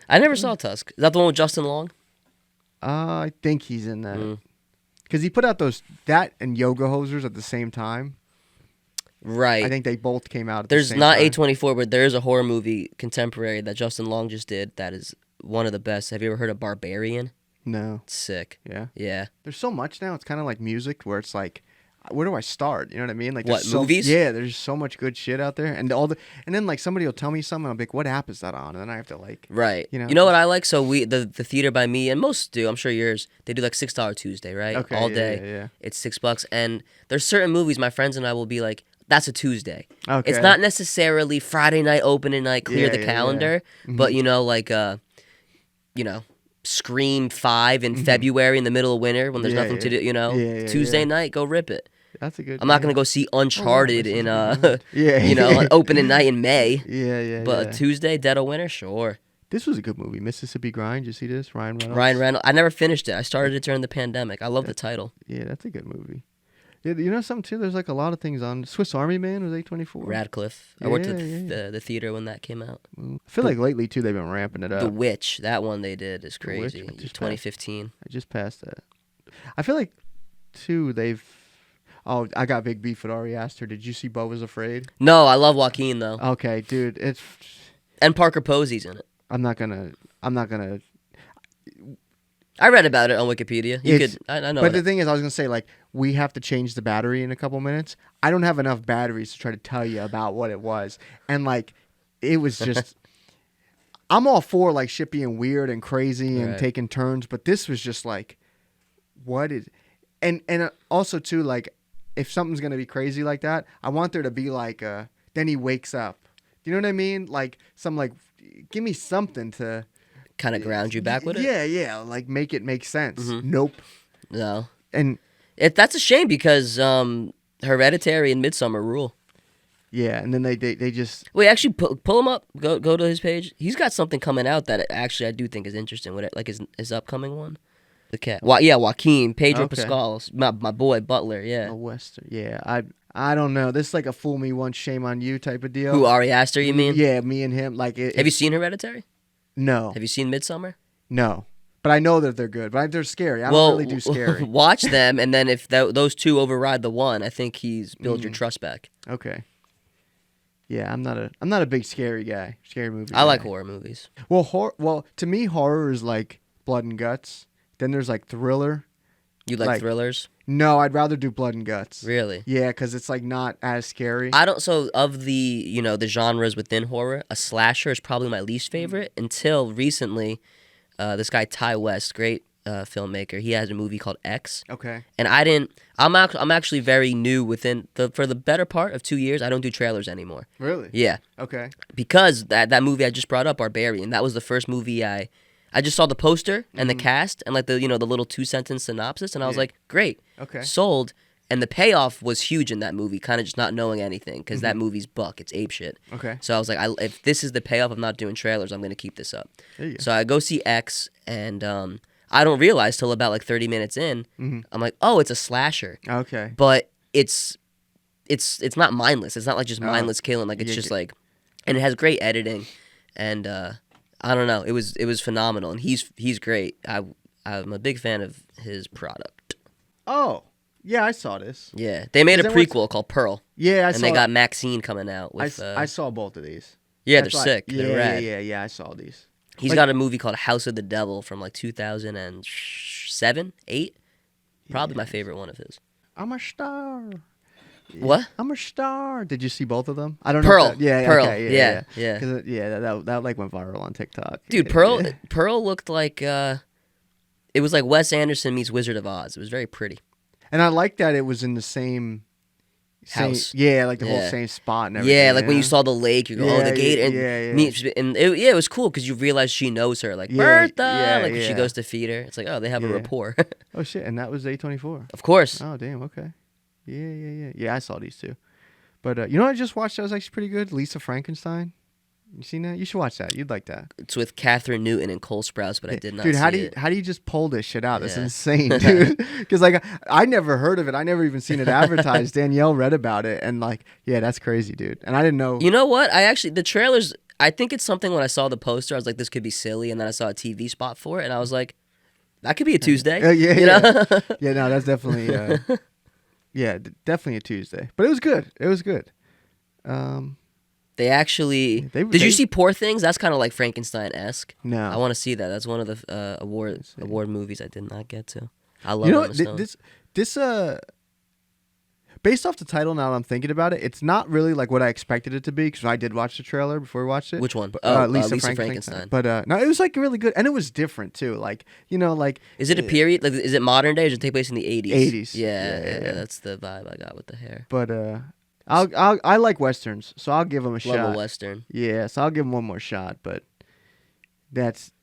S3: I never saw Tusk. Is that the one with Justin Long?
S2: I think he's in that. Because he put out that and Yoga Hosers at the same time.
S3: Right.
S2: I think they both came out at
S3: There's
S2: the same
S3: not
S2: time.
S3: A24, but there is a horror movie contemporary that Justin Long just did that is one of the best. Have you ever heard of Barbarian?
S2: No.
S3: It's sick.
S2: Yeah?
S3: Yeah.
S2: There's so much now. It's kind of like music where it's like, where do I start? You know what I mean? Like
S3: What,
S2: there's
S3: movies?
S2: Yeah, there's so much good shit out there. And then like somebody will tell me something, I'll be like, what app is that on? And then I have to like...
S3: Right.
S2: You know
S3: what I like? So the theater by me, and most do, I'm sure yours, they do like $6 Tuesday, right?
S2: Okay,
S3: All
S2: yeah,
S3: day.
S2: yeah.
S3: It's $6. And there's certain movies my friends and I will be like, that's a Tuesday.
S2: Okay.
S3: It's not necessarily Friday night, opening night, clear the
S2: Yeah,
S3: calendar.
S2: yeah.
S3: But, Scream 5 in February in the middle of winter when there's nothing to do, Tuesday night, go rip it.
S2: That's a good...
S3: I'm not going to go see Uncharted in,
S2: an
S3: opening night in May.
S2: Yeah.
S3: But a Tuesday, dead of winter, sure.
S2: This was a good movie, Mississippi Grind. Did you see this? Ryan
S3: Reynolds. I never finished it. I started it during the pandemic. I love the title.
S2: Yeah, that's a good movie. Yeah, you know something too? There's like a lot of things on. Swiss Army Man was A24.
S3: Radcliffe. I worked at the theater when that came out.
S2: I feel like lately too they've been ramping it up.
S3: The Witch, that one they did is crazy.
S2: The Witch,
S3: 2015.
S2: I just passed that. I feel like too they've. Oh, I got big beef with Ari Aster. Did you see Beau Was Afraid?
S3: No, I love Joaquin though.
S2: Okay, dude, it's.
S3: And Parker Posey's in it.
S2: I'm not gonna.
S3: I read about it on Wikipedia. I know.
S2: But the thing is, I was gonna say like we have to change the battery in a couple minutes. I don't have enough batteries to try to tell you about what it was, and like it was just. I'm all for like shit being weird and crazy and taking turns, but this was just like, what is, and also too like, if something's gonna be crazy like that, I want there to be like then he wakes up. Do you know what I mean? Like give me something to
S3: kind of ground you back with it.
S2: Yeah, like make it make sense. Nope.
S3: No.
S2: And
S3: that's a shame because Hereditary and Midsommar rule.
S2: yeah, and then they just
S3: Wait, actually, pull him up. Go to his page. He's got something coming out that actually I do think is interesting. With it, like his upcoming one, the cat. Joaquin Pedro Pascal, my boy Butler. Yeah,
S2: a western. Yeah, I don't know. This is like a fool me once, shame on you type of deal.
S3: Who, Ari Aster? You mean?
S2: Yeah, me and him. Like,
S3: have you seen Hereditary?
S2: No.
S3: Have you seen Midsommar?
S2: No. But I know that they're good. But they're scary. I don't really do scary.
S3: Watch them, and then if those two override the one, I think he's built your trust back.
S2: Okay. Yeah, I'm not a big scary guy. Scary movie.
S3: I like horror movies.
S2: Well, to me, horror is like blood and guts. Then there's like thriller.
S3: You like thrillers?
S2: No, I'd rather do blood and guts.
S3: Really?
S2: Yeah, because it's like not as scary.
S3: I don't. So of the the genres within horror, a slasher is probably my least favorite until recently. This guy Ty West, great filmmaker. He has a movie called X.
S2: Okay.
S3: And I'm actually very new for the better part of 2 years. I don't do trailers anymore.
S2: Really?
S3: Yeah.
S2: Okay.
S3: Because that movie I just brought up, Barbarian, that was the first movie I just saw the poster and the cast and like the the little 2-sentence synopsis, and I was like, great.
S2: Okay.
S3: Sold. And the payoff was huge in that movie, kind of just not knowing anything, because that movie's buck. It's apeshit.
S2: Okay.
S3: So I was like, if this is the payoff of not doing trailers, I'm going to keep this up.
S2: There you go.
S3: So I go see X, and I don't realize till about like 30 minutes in, I'm like, oh, it's a slasher.
S2: Okay.
S3: But it's not mindless. It's not like just mindless killing. Like it's just like, and it has great editing, and I don't know. It was phenomenal, and he's great. I'm a big fan of his product.
S2: Oh. Yeah, I saw this.
S3: Yeah, they made a prequel called Pearl.
S2: Yeah,
S3: and they got Maxine coming out with.
S2: I saw both of these.
S3: Yeah, they're sick.
S2: Yeah,
S3: they're rad.
S2: Yeah. I saw these.
S3: He's got a movie called House of the Devil from like 2007, 8. Probably my favorite one of his.
S2: I'm a star.
S3: What?
S2: I'm a star. Did you see both of them? I don't
S3: Pearl.
S2: know. Yeah,
S3: Pearl.
S2: Okay,
S3: yeah.
S2: Because that like went viral on TikTok.
S3: Dude, Pearl looked like it was like Wes Anderson meets Wizard of Oz. It was very pretty.
S2: And I like that it was in the same
S3: house.
S2: Yeah, like the whole same spot and everything.
S3: Yeah, like when you saw the lake, you go, the gate, and it was cool because you realize she knows her, like Bertha, when she goes to feed her. It's like, oh, they have a rapport.
S2: Oh shit, and that was A24.
S3: Of course.
S2: Oh damn, okay. Yeah, I saw these two. But you know what I just watched that was actually pretty good? Lisa Frankenstein. You seen that? You should watch that. You'd like that.
S3: It's with Catherine Newton and Cole Sprouse, but I did not see
S2: it. How do you just pull this shit out? That's insane, dude. Because like I never heard of it. I never even seen it advertised. Danielle read about it, and like, yeah, that's crazy, dude. And I didn't know.
S3: You know what? The trailers. I think it's something when I saw the poster, I was like, this could be silly, and then I saw a TV spot for it, and I was like, that could be a Tuesday.
S2: Yeah. No, that's definitely. Definitely a Tuesday. But it was good. It was good.
S3: They actually. Did you see Poor Things? That's kind of like Frankenstein-esque.
S2: No.
S3: I want to see that. That's one of the award movies I did not get to. I love Emma Stone.
S2: This based off the title, now that I'm thinking about it, it's not really like what I expected it to be, because I did watch the trailer before we watched it.
S3: Which one?
S2: Lisa Frankenstein. But no, it was like really good, and it was different too. Like, like.
S3: Is it a period? Like, is it modern day, or does it take place in the 80s?
S2: 80s.
S3: Yeah. That's the vibe I got with the hair.
S2: But I like westerns, so I'll give them a shot.
S3: Love a western.
S2: Yeah, so I'll give them one more shot, but that's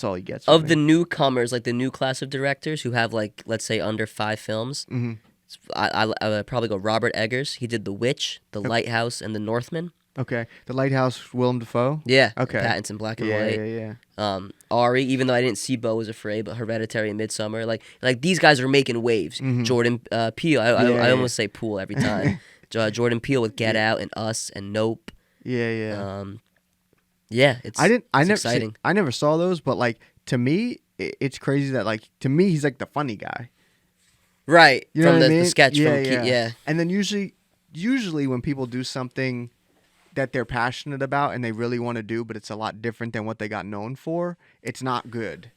S2: all he gets.
S3: Of the newcomers, like the new class of directors who have like, let's say, under 5 films, I would probably go Robert Eggers. He did The Witch, The Lighthouse, and The Northman.
S2: Okay, The Lighthouse, Willem Dafoe.
S3: Yeah.
S2: Okay.
S3: Pattinson, black and white.
S2: Yeah.
S3: Ari, even though I didn't see Beau Was Afraid, but Hereditary and Midsommar, like these guys are making waves. Jordan Peele. I almost say Poole every time. Jordan Peele with Get Out and Us and Nope.
S2: Yeah.
S3: It's exciting.
S2: I never saw those, but like to me, it's crazy that like to me he's like the funny guy.
S3: Right.
S2: You know
S3: from
S2: what I mean?
S3: the sketch
S2: yeah. And then usually when people do something that they're passionate about and they really want to do, but it's a lot different than what they got known for, it's not good.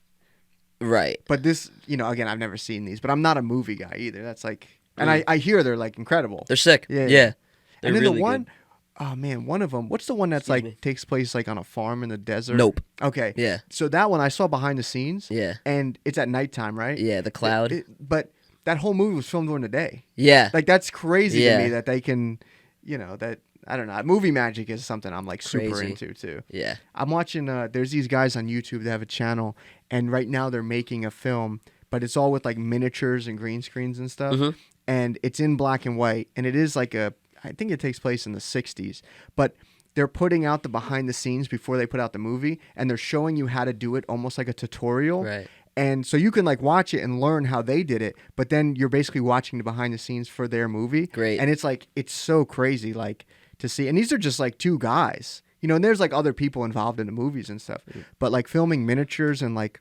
S3: Right.
S2: But this, again, I've never seen these, but I'm not a movie guy either. That's like, and I hear they're like incredible.
S3: They're sick. Yeah. They're
S2: and then
S3: really
S2: the one,
S3: good.
S2: Oh man, one of them. What's the one that's takes place like on a farm in the desert?
S3: Nope.
S2: Okay.
S3: Yeah.
S2: So that one I saw behind the scenes.
S3: Yeah.
S2: And it's at nighttime, right?
S3: Yeah, The Cloud.
S2: But that whole movie was filmed during the day.
S3: Yeah.
S2: Like that's crazy to me that they can, that I don't know. Movie magic is something I'm like super
S3: Crazy.
S2: into too.
S3: Yeah.
S2: I'm watching. There's these guys on YouTube that have a channel, and right now they're making a film, but it's all with like miniatures and green screens and stuff,
S3: Mhm.
S2: and it's in black and white, and it is like I think it takes place in the '60s, but they're putting out the behind the scenes before they put out the movie, and they're showing you how to do it, almost like a tutorial.
S3: Right.
S2: And so you can like watch it and learn how they did it, but then you're basically watching the behind the scenes for their movie.
S3: Great.
S2: And it's like it's so crazy like to see. And these are just like two guys, you know, and there's like other people involved in the movies and stuff. But like filming miniatures and like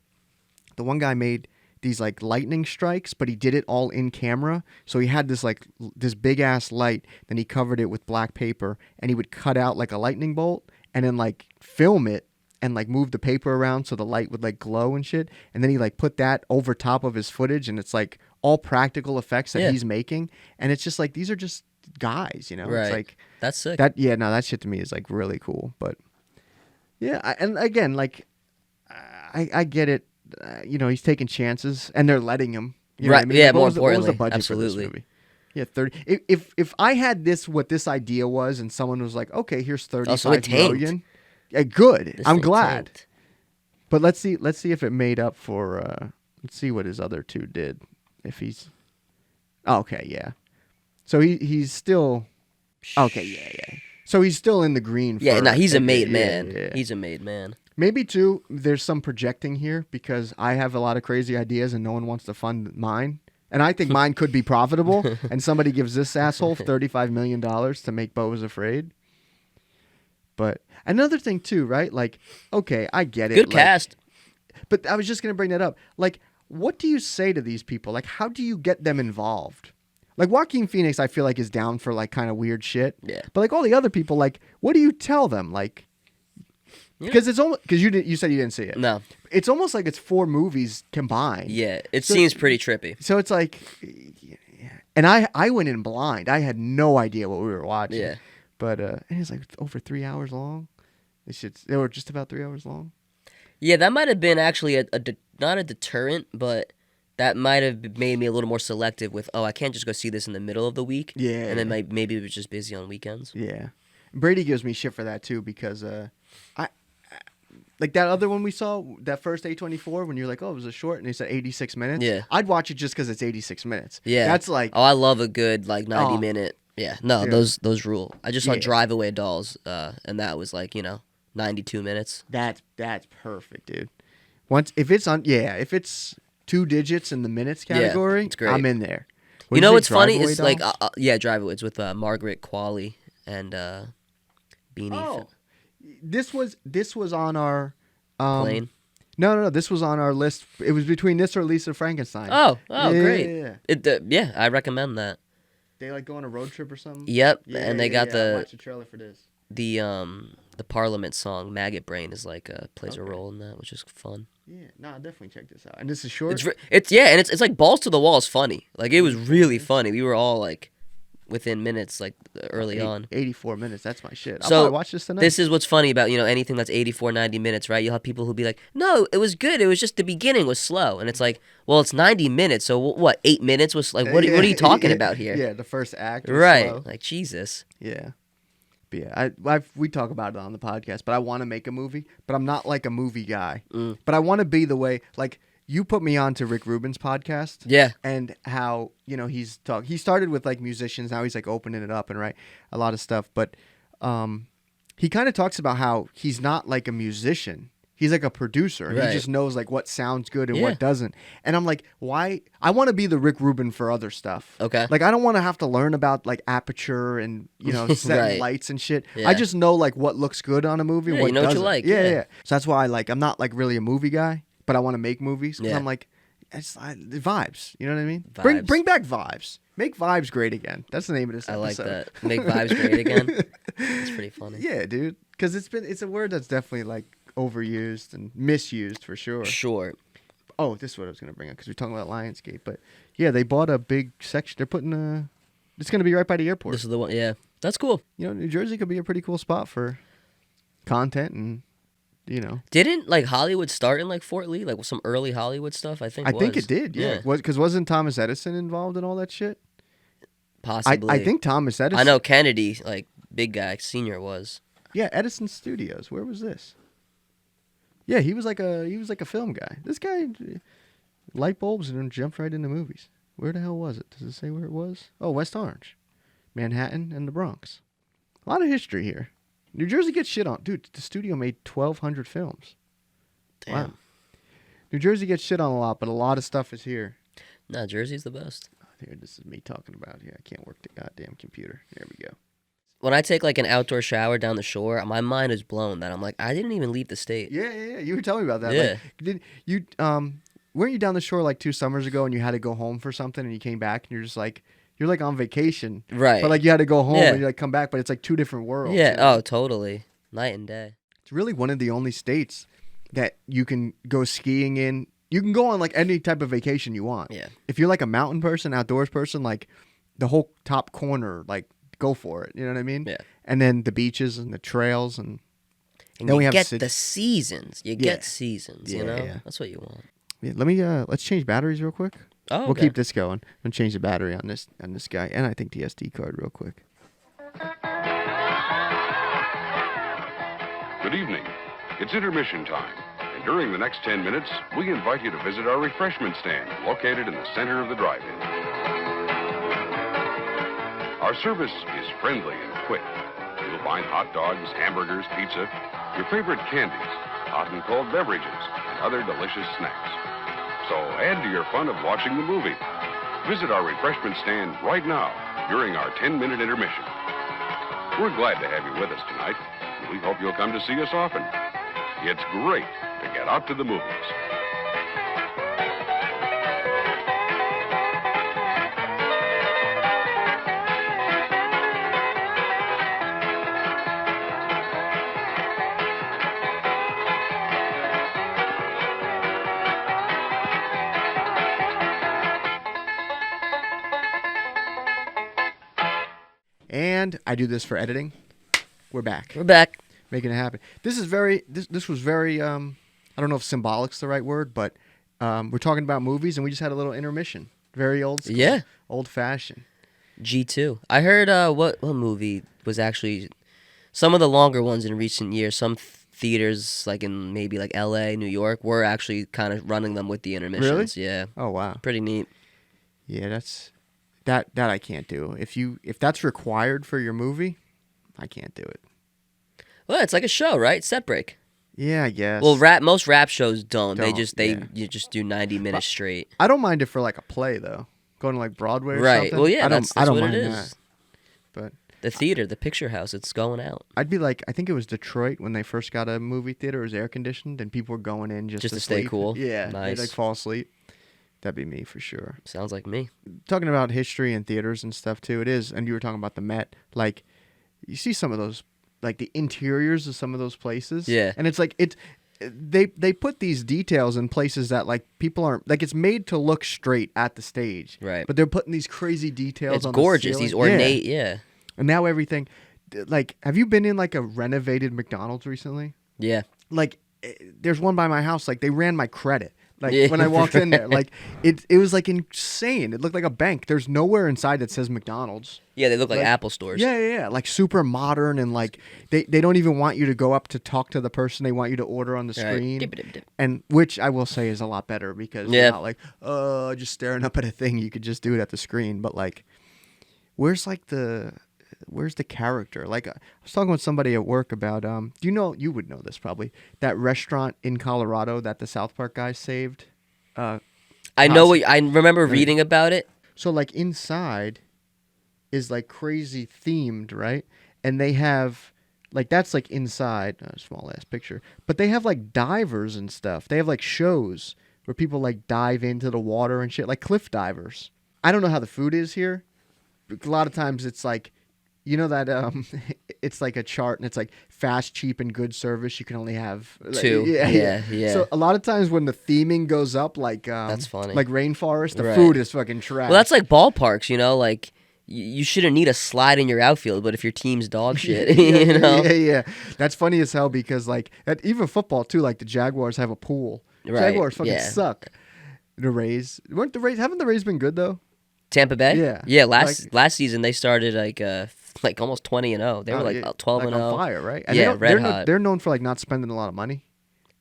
S2: the one guy made these like lightning strikes, but he did it all in camera. So he had this like this big ass light, then he covered it with black paper, and he would cut out like a lightning bolt and then like film it and like move the paper around so the light would like glow and shit. And then he like put that over top of his footage, and it's like all practical effects that he's making. And it's just like these are just guys, you know.
S3: Right.
S2: It's like
S3: That's sick.
S2: that. Yeah, no, that shit to me is like really cool. But yeah, and again, like I get it. You know, he's taking chances, and they're letting him. You know
S3: Right.
S2: what I mean?
S3: Yeah.
S2: Like,
S3: More
S2: what was
S3: importantly,
S2: the budget for this
S3: absolutely.
S2: movie? Yeah, 30. If I had what this idea was, and someone was like, okay, here's 35
S3: tanked.
S2: million. Yeah, good.
S3: This
S2: I'm
S3: thing
S2: glad.
S3: tanked.
S2: But let's see if it made up for. Let's see what his other two did. If he's. Oh, okay, yeah. So he's still. Okay, yeah. So he's still in the green.
S3: Yeah.
S2: for
S3: No, he's a made
S2: yeah,
S3: man.
S2: yeah.
S3: He's a made man.
S2: Maybe too. There's some projecting here because I have a lot of crazy ideas and no one wants to fund mine. And I think mine could be profitable. And somebody gives this asshole $35 million to make Beau is Afraid. But another thing too, right? Like, okay, I get it.
S3: Good
S2: like,
S3: cast.
S2: But I was just going to bring that up. Like, what do you say to these people? Like, how do you get them involved? Like, Joaquin Phoenix, I feel like, is down for, like, kind of weird shit.
S3: Yeah.
S2: But, like, all the other people, like, what do you tell them? Like, because it's almost, because you said you didn't see it.
S3: No.
S2: It's almost like it's 4 movies combined.
S3: Yeah. It
S2: So-
S3: seems pretty trippy.
S2: So it's like, and I went in blind. I had no idea what we were watching.
S3: Yeah.
S2: But, and it's like over 3 hours long. They were just about 3 hours long.
S3: Yeah, that might have been actually not a deterrent, but that might have made me a little more selective with, I can't just go see this in the middle of the week.
S2: Yeah.
S3: And then maybe it was just busy on weekends.
S2: Yeah. Brady gives me shit for that too because I like that other one we saw, that first A24 when you're like, oh, it was a short and they said 86 minutes.
S3: Yeah.
S2: I'd watch it just because it's 86 minutes.
S3: Yeah.
S2: That's like,
S3: I love a good, 90
S2: Oh.
S3: minute. Yeah. No,
S2: Yeah.
S3: those rule. I just saw
S2: Yeah.
S3: Drive Away Dolls, and that was 92 minutes.
S2: that's perfect, dude. If it's 2 digits in the minutes category,
S3: it's great.
S2: I'm in there.
S3: You know what's funny?
S2: Drive
S3: It's
S2: Away
S3: like,
S2: Dolls?
S3: Drive Away. It's with Margaret Qualley and Beanie
S2: Oh, this was on our
S3: Plane.
S2: No, this was on our list. It was between this or Lisa Frankenstein.
S3: Oh,
S2: Yeah,
S3: great.
S2: yeah.
S3: I recommend that.
S2: They like go on a road trip or something.
S3: Yep,
S2: Yeah,
S3: and they got
S2: I watched the trailer for this.
S3: the Parliament song "Maggot Brain" is plays a
S2: Okay.
S3: role in that, which is fun.
S2: Yeah, no, I'll definitely check this out. And this is short.
S3: It's like balls to the wall is funny. Like it was really funny. We were all within minutes early on.
S2: 84 minutes. That's my shit. I'll
S3: So
S2: probably watch this tonight.
S3: this is what's funny about anything that's 84, 90 minutes, right? You'll have people who'll be like, "No, it was good. It was just the beginning was slow," and it's like, well, it's 90 minutes. So what? 8 minutes was like, what are you talking about here?
S2: Yeah, the first act. Was
S3: Right?
S2: slow.
S3: Like Jesus.
S2: Yeah. But yeah, we talk about it on the podcast, but I want to make a movie, but I'm not like a movie guy. But I want to be the way, like, you put me on to Rick Rubin's podcast.
S3: Yeah.
S2: And how, he started with like musicians, now he's like opening it up and right, a lot of stuff. But he kind of talks about how he's not like a musician. He's like a producer.
S3: Right.
S2: He just knows like what sounds good and
S3: Yeah.
S2: what doesn't. And I'm like, why? I want to be the Rick Rubin for other stuff.
S3: Okay.
S2: Like I don't want to have to learn about like aperture and setting
S3: Right.
S2: lights and shit.
S3: Yeah.
S2: I just know like what looks good on a movie.
S3: Yeah,
S2: what
S3: you know what you
S2: doesn't.
S3: like,
S2: Yeah,
S3: yeah.
S2: yeah. So that's why I'm not like really a movie guy, but I want to make movies because
S3: Yeah.
S2: I'm like, the vibes. You know what I mean? Bring
S3: Vibes.
S2: back vibes. Make vibes great again. That's the name of this
S3: I like
S2: episode.
S3: that. Make vibes great again. It's pretty funny.
S2: Yeah, dude. Because it's a word that's definitely like overused and misused for sure.
S3: Sure.
S2: Oh, this is what I was gonna bring up because we're talking about Lionsgate, but yeah, they bought a big section. They're putting it's gonna be right by the airport.
S3: This is the one. Yeah, that's cool.
S2: New Jersey could be a pretty cool spot for content and
S3: Didn't Hollywood start in Fort Lee, some early Hollywood stuff? I think.
S2: I think it did. Yeah, because wasn't Thomas Edison involved in all that shit?
S3: possibly.
S2: I think Thomas Edison.
S3: I know Kennedy big guy, Senior was.
S2: Yeah, Edison Studios. Where was this? Yeah, he was like a film guy. This guy, light bulbs, and then jumped right into movies. Where the hell was it? Does it say where it was? Oh, West Orange, Manhattan, and the Bronx. A lot of history here. New Jersey gets shit on. Dude, the studio made 1,200 films.
S3: Damn.
S2: Wow. New Jersey gets shit on a lot, but a lot of stuff is here.
S3: Nah, Jersey's the best.
S2: Here, this is me talking about. Yeah, I can't work the goddamn computer. There we go.
S3: When I take like an outdoor shower down the shore, my mind is blown that I'm like, I didn't even leave the state.
S2: Yeah. You were telling me about that.
S3: Yeah.
S2: Like, did you weren't you down the shore like 2 summers ago and you had to go home for something and you came back and you're just like you're like on vacation.
S3: Right.
S2: But like you had to go home
S3: Yeah.
S2: and you like come back, but it's like 2 different worlds.
S3: Yeah.
S2: You know?
S3: Oh, totally. Night and day.
S2: It's really one of the only states that you can go skiing in. You can go on like any type of vacation you want.
S3: Yeah.
S2: If you're like a mountain person, outdoors person, like the whole top corner, like go for it. You know what I mean?
S3: Yeah.
S2: And then the beaches and the trails and
S3: And
S2: then
S3: you
S2: we have
S3: get
S2: city-
S3: the seasons. You
S2: Yeah.
S3: get seasons, you
S2: Yeah,
S3: know?
S2: yeah.
S3: That's what you want.
S2: yeah, let me let's change batteries real quick.
S3: Oh,
S2: We'll
S3: okay.
S2: keep this going and change the battery on this guy, and I think the SD card real quick.
S4: Good evening. It's intermission time, and during the next 10 minutes, we invite you to visit our refreshment stand located in the center of the drive-in. Our service is friendly and quick. You'll find hot dogs, hamburgers, pizza, your favorite candies, hot and cold beverages, and other delicious snacks. So add to your fun of watching the movie. Visit our refreshment stand right now during our 10-minute intermission. We're glad to have you with us tonight. We hope you'll come to see us often. It's great to get out to the movies.
S2: And I do this for editing. We're back.
S3: We're back.
S2: Making it happen. This is very. This was very. I don't know if symbolic's the right word, but we're talking about movies, and we just had a little intermission. Very old school.
S3: Yeah.
S2: Old fashioned.
S3: G2. I heard what movie was actually some of the longer ones in recent years. Some theaters, like in maybe like L.A., New York, were actually kind of running them with the intermissions.
S2: Really?
S3: Yeah.
S2: Oh wow.
S3: Pretty neat.
S2: Yeah, that's that I can't do. If that's required for your movie, I can't do it.
S3: Well, it's like a show, right? Set break.
S2: Yeah, I guess.
S3: Well, most rap shows don't. They
S2: Yeah.
S3: you just do 90 minutes straight.
S2: I don't mind it for like a play though. Going to like Broadway or
S3: Right.
S2: something.
S3: Well, yeah,
S2: I don't
S3: that's what
S2: mind
S3: it is.
S2: that. But
S3: The theater, the picture house, it's going out.
S2: I'd be like, I think it was Detroit when they first got a movie theater. It was air conditioned, and people were going in just
S3: to stay
S2: sleep.
S3: cool.
S2: Yeah,
S3: Nice.
S2: they'd like fall asleep. That'd be me for sure.
S3: Sounds like me.
S2: Talking about history and theaters and stuff too, it is. And you were talking about the Met. Like, you see some of those, like the interiors of some of those places.
S3: Yeah.
S2: And it's like they put these details in places that like people aren't like. It's made to look straight at the stage.
S3: Right.
S2: But they're putting these crazy details.
S3: It's
S2: on
S3: gorgeous.
S2: The
S3: These
S2: ceiling.
S3: ornate, yeah.
S2: And now everything, like, have you been in like a renovated McDonald's recently?
S3: Yeah.
S2: Like, there's one by my house. Like, they ran my credit. Like
S3: Yeah.
S2: when I walked in there, like it was like insane. It looked like a bank. There's nowhere inside that says McDonald's.
S3: Yeah, they look like
S2: Like,
S3: Apple stores.
S2: Yeah. Like super modern and like they don't even want you to go up to talk to the person. They want you to order on the
S3: Right.
S2: screen.
S3: Dip.
S2: And which I will say is a lot better because
S3: Yeah.
S2: you're not like just staring up at a thing. You could just do it at the screen. But like, where's the character? Like, I was talking with somebody at work about, do you know, you would know this probably, that restaurant in Colorado that the South Park guys saved?
S3: I know I remember reading about it.
S2: So, like, inside is, like, crazy themed, right? And they have, like, that's, like, inside, a small-ass picture. But they have, like, divers and stuff. They have, like, shows where people, like, dive into the water and shit, like cliff divers. I don't know how the food is here. A lot of times it's, like, you know that it's like a chart and it's like fast, cheap, and good service. You can only have like,
S3: 2. Yeah.
S2: So a lot of times when the theming goes up, like
S3: That's funny.
S2: like rainforest, the
S3: Right.
S2: food is fucking trash.
S3: Well, that's like ballparks, you know, like you shouldn't need a slide in your outfield, but if your team's dog shit, you know.
S2: Yeah. That's funny as hell because like even football too. Like the Jaguars have a pool.
S3: Right,
S2: Jaguars fucking
S3: yeah.
S2: suck. The Rays haven't the Rays been good though?
S3: Tampa Bay?
S2: Yeah.
S3: Yeah, last season they started like like almost 20-0. They were like 12-0.
S2: On fire, right? And
S3: Yeah, red hot.
S2: They're known for like not spending a lot of money,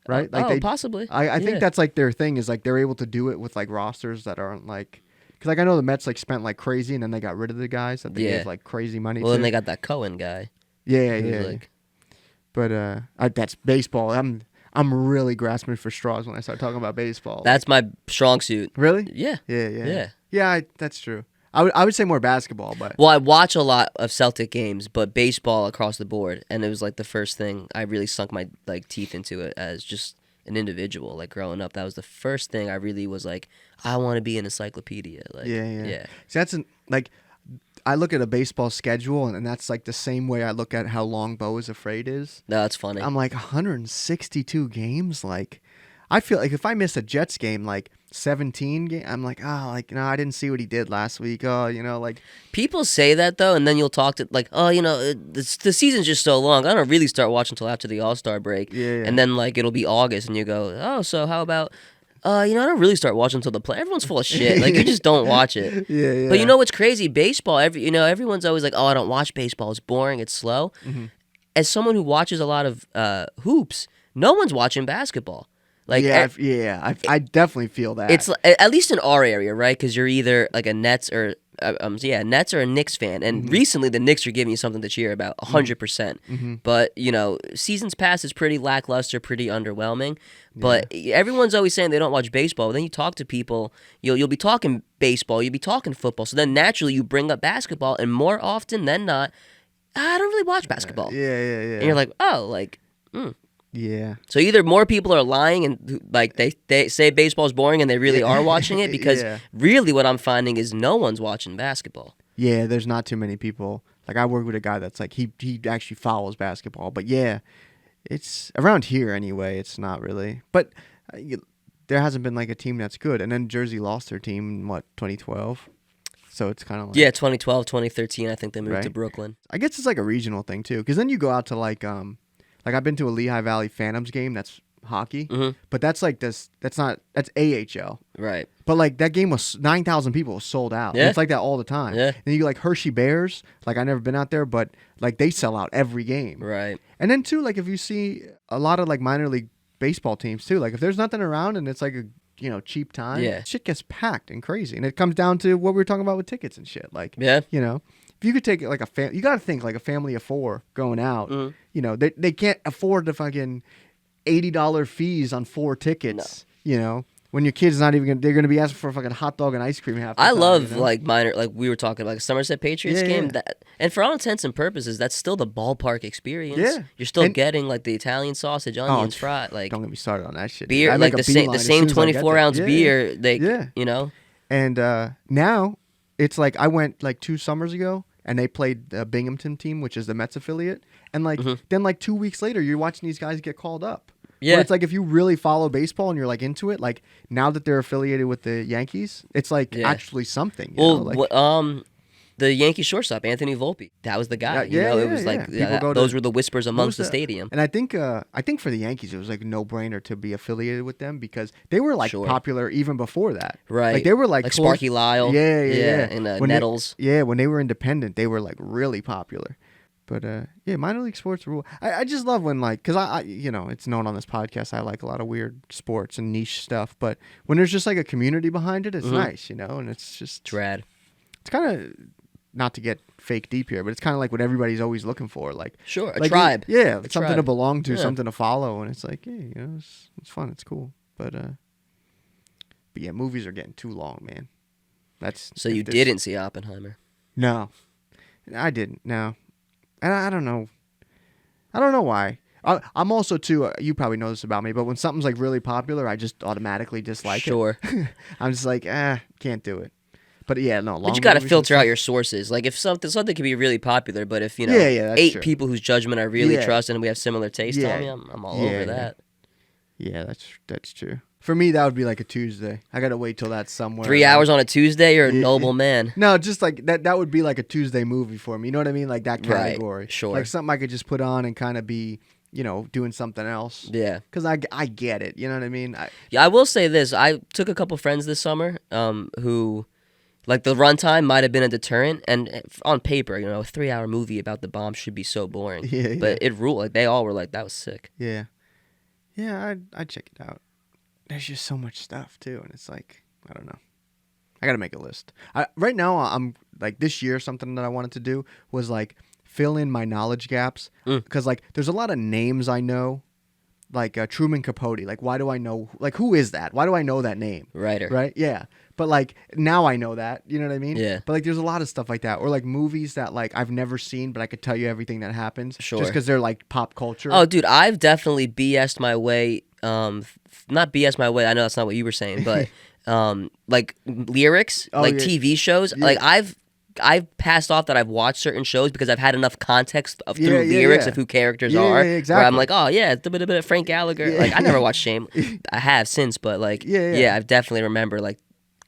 S2: right? Like
S3: possibly.
S2: I think that's like their thing is like they're able to do it with like rosters that aren't like. Because like I know the Mets like spent like crazy and then they got rid of the guys that they gave like crazy money to.
S3: Well, then they got that Cohen guy.
S2: Yeah. But that's baseball. I'm really grasping for straws when I start talking about baseball.
S3: That's my strong suit.
S2: Really?
S3: Yeah.
S2: Yeah. That's true. I would say more basketball, but
S3: Well, I watch a lot of Celtic games, but baseball across the board, and it was like the first thing I really sunk my like teeth into it as just an individual. Like growing up, that was the first thing I really was like, I want to be an encyclopedia. Like, yeah.
S2: See, like. I look at a baseball schedule, and that's like the same way I look at how long Beau is Afraid is.
S3: No, that's funny.
S2: I'm like 162 games. Like, I feel like if I miss a Jets game, like 17 games, I'm like, no, I didn't see what he did last week. Oh, like
S3: people say that though, and then you'll talk to like, the season's just so long. I don't really start watching until after the All-Star break.
S2: Yeah.
S3: And then like it'll be August, and you go, so how about? I don't really start watching until the play. Everyone's full of shit. Like, you just don't watch it.
S2: Yeah.
S3: But you know what's crazy? Baseball, everyone's always like, I don't watch baseball. It's boring. It's slow.
S2: Mm-hmm.
S3: As someone who watches a lot of hoops, no one's watching basketball. Like,
S2: I definitely feel that.
S3: It's at least in our area, right? Because you're either like a Nets or a Knicks fan, and recently the Knicks are giving you something to cheer about, 100%.
S2: Mm-hmm.
S3: But seasons past is pretty lackluster, pretty underwhelming. But everyone's always saying they don't watch baseball. But then you talk to people, you'll be talking baseball, you'll be talking football. So then naturally you bring up basketball, and more often than not, I don't really watch basketball.
S2: Yeah.
S3: And you're like,
S2: Yeah.
S3: So either more people are lying and like they say baseball's boring and they really are watching it, because really what I'm finding is no one's watching basketball.
S2: Yeah, there's not too many people. Like I work with a guy that's like he actually follows basketball, but yeah, it's around here anyway. It's not really, but there hasn't been like a team that's good. And then Jersey lost their team in 2012. So it's kind of like
S3: 2012, 2013. I think they moved to Brooklyn.
S2: I guess it's like a regional thing too, because then you go out to like I've been to a Lehigh Valley Phantoms game. That's hockey, but that's like this. That's AHL,
S3: right?
S2: But like that game was 9,000 people was sold out.
S3: Yeah.
S2: It's like that all the time.
S3: Yeah.
S2: Then you go like Hershey Bears. Like I never been out there, but like they sell out every game.
S3: Right.
S2: And then too, like if you see a lot of like minor league baseball teams too, like if there's nothing around and it's like a cheap time, shit gets packed and crazy. And it comes down to what we were talking about with tickets and shit. Like if you could take like you got to think like a family of 4 going out. They can't afford the fucking $80 fees on 4 tickets. No. When your kid's not even they're gonna be asking for a fucking hot dog and ice cream half the time.
S3: I love like minor, like we were talking about, like Somerset Patriots game.
S2: Yeah.
S3: And for all intents and purposes, that's still the ballpark experience.
S2: Yeah.
S3: You're still getting like the Italian sausage, onions, fried, like
S2: don't get me started on that shit.
S3: Beer,
S2: I
S3: like
S2: make
S3: the same 24-ounce beer.
S2: And now it's like I went like 2 summers ago. And they played the Binghamton team, which is the Mets affiliate. And like then like 2 weeks later, you're watching these guys get called up. Yeah. Where it's like if you really follow baseball and you're like into it, like now that they're affiliated with the Yankees, it's like actually something.
S3: The Yankee shortstop, Anthony Volpe, that was the guy. It was like those were the whispers amongst the stadium.
S2: And I think for the Yankees, it was like a no-brainer to be affiliated with them because they were like popular even before that.
S3: Right.
S2: Like they were like
S3: Sparky Lyle.
S2: Yeah.
S3: And Nettles.
S2: When they were independent, they were like really popular. But minor league sports rule. I just love when like, cause I it's known on this podcast I like a lot of weird sports and niche stuff. But when there's just like a community behind it, it's nice, and it's just
S3: rad.
S2: It's kind of. Not to get fake deep here, but it's kind of like what everybody's always looking for, like
S3: a tribe,
S2: something to belong to, something to follow, and it's like, it's fun, it's cool, but yeah, movies are getting too long, man.
S3: So you didn't see Oppenheimer?
S2: No, I didn't. No, and I don't know why. I'm also too. You probably know this about me, but when something's like really popular, I just automatically dislike it. I'm just like, can't do it. But yeah, no.
S3: But you got to filter out your sources. Like if something can be really popular, but if 8 people whose judgment I really trust and we have similar taste, I'm all over that.
S2: Yeah, that's true. For me, that would be like a Tuesday. I gotta wait till that's somewhere.
S3: 3 hours on a Tuesday, you're a noble man.
S2: No, just like that. That would be like a Tuesday movie for me. You know what I mean? Like that category.
S3: Right, sure.
S2: Like something I could just put on and kind of be, doing something else.
S3: Yeah.
S2: Because I get it. You know what I mean?
S3: I will say this. I took a couple friends this summer who Like the runtime might have been a deterrent, and on paper, you know, a 3-hour movie about the bomb should be so boring.
S2: Yeah,
S3: But it ruled. Like they all were like, that was sick.
S2: Yeah. Yeah, I'd check it out. There's just so much stuff too, and it's like, I don't know. I gotta make a list. Right now, I'm like, this year, something that I wanted to do was like fill in my knowledge gaps, because like there's a lot of names I know, like Truman Capote. Like, why do I know? Like, who is that? Why do I know that name?
S3: Writer.
S2: Right? Yeah. But like now I know that. You know what I mean?
S3: Yeah.
S2: But like there's a lot of stuff like that, or like movies that like I've never seen, but I could tell you everything that happens.
S3: Sure.
S2: Just because they're like pop culture.
S3: Oh, dude, I've definitely BS'd my way. Not BS my way. I know that's not what you were saying, but like lyrics, like
S2: yeah.
S3: TV shows.
S2: Yeah.
S3: Like I've passed off that I've watched certain shows because I've had enough context through lyrics of who characters are.
S2: Yeah, exactly.
S3: Where I'm like, oh yeah, it's a bit of Frank Gallagher.
S2: Yeah.
S3: Like I never watched Shame. I have since, but like
S2: Yeah.
S3: I've definitely remember like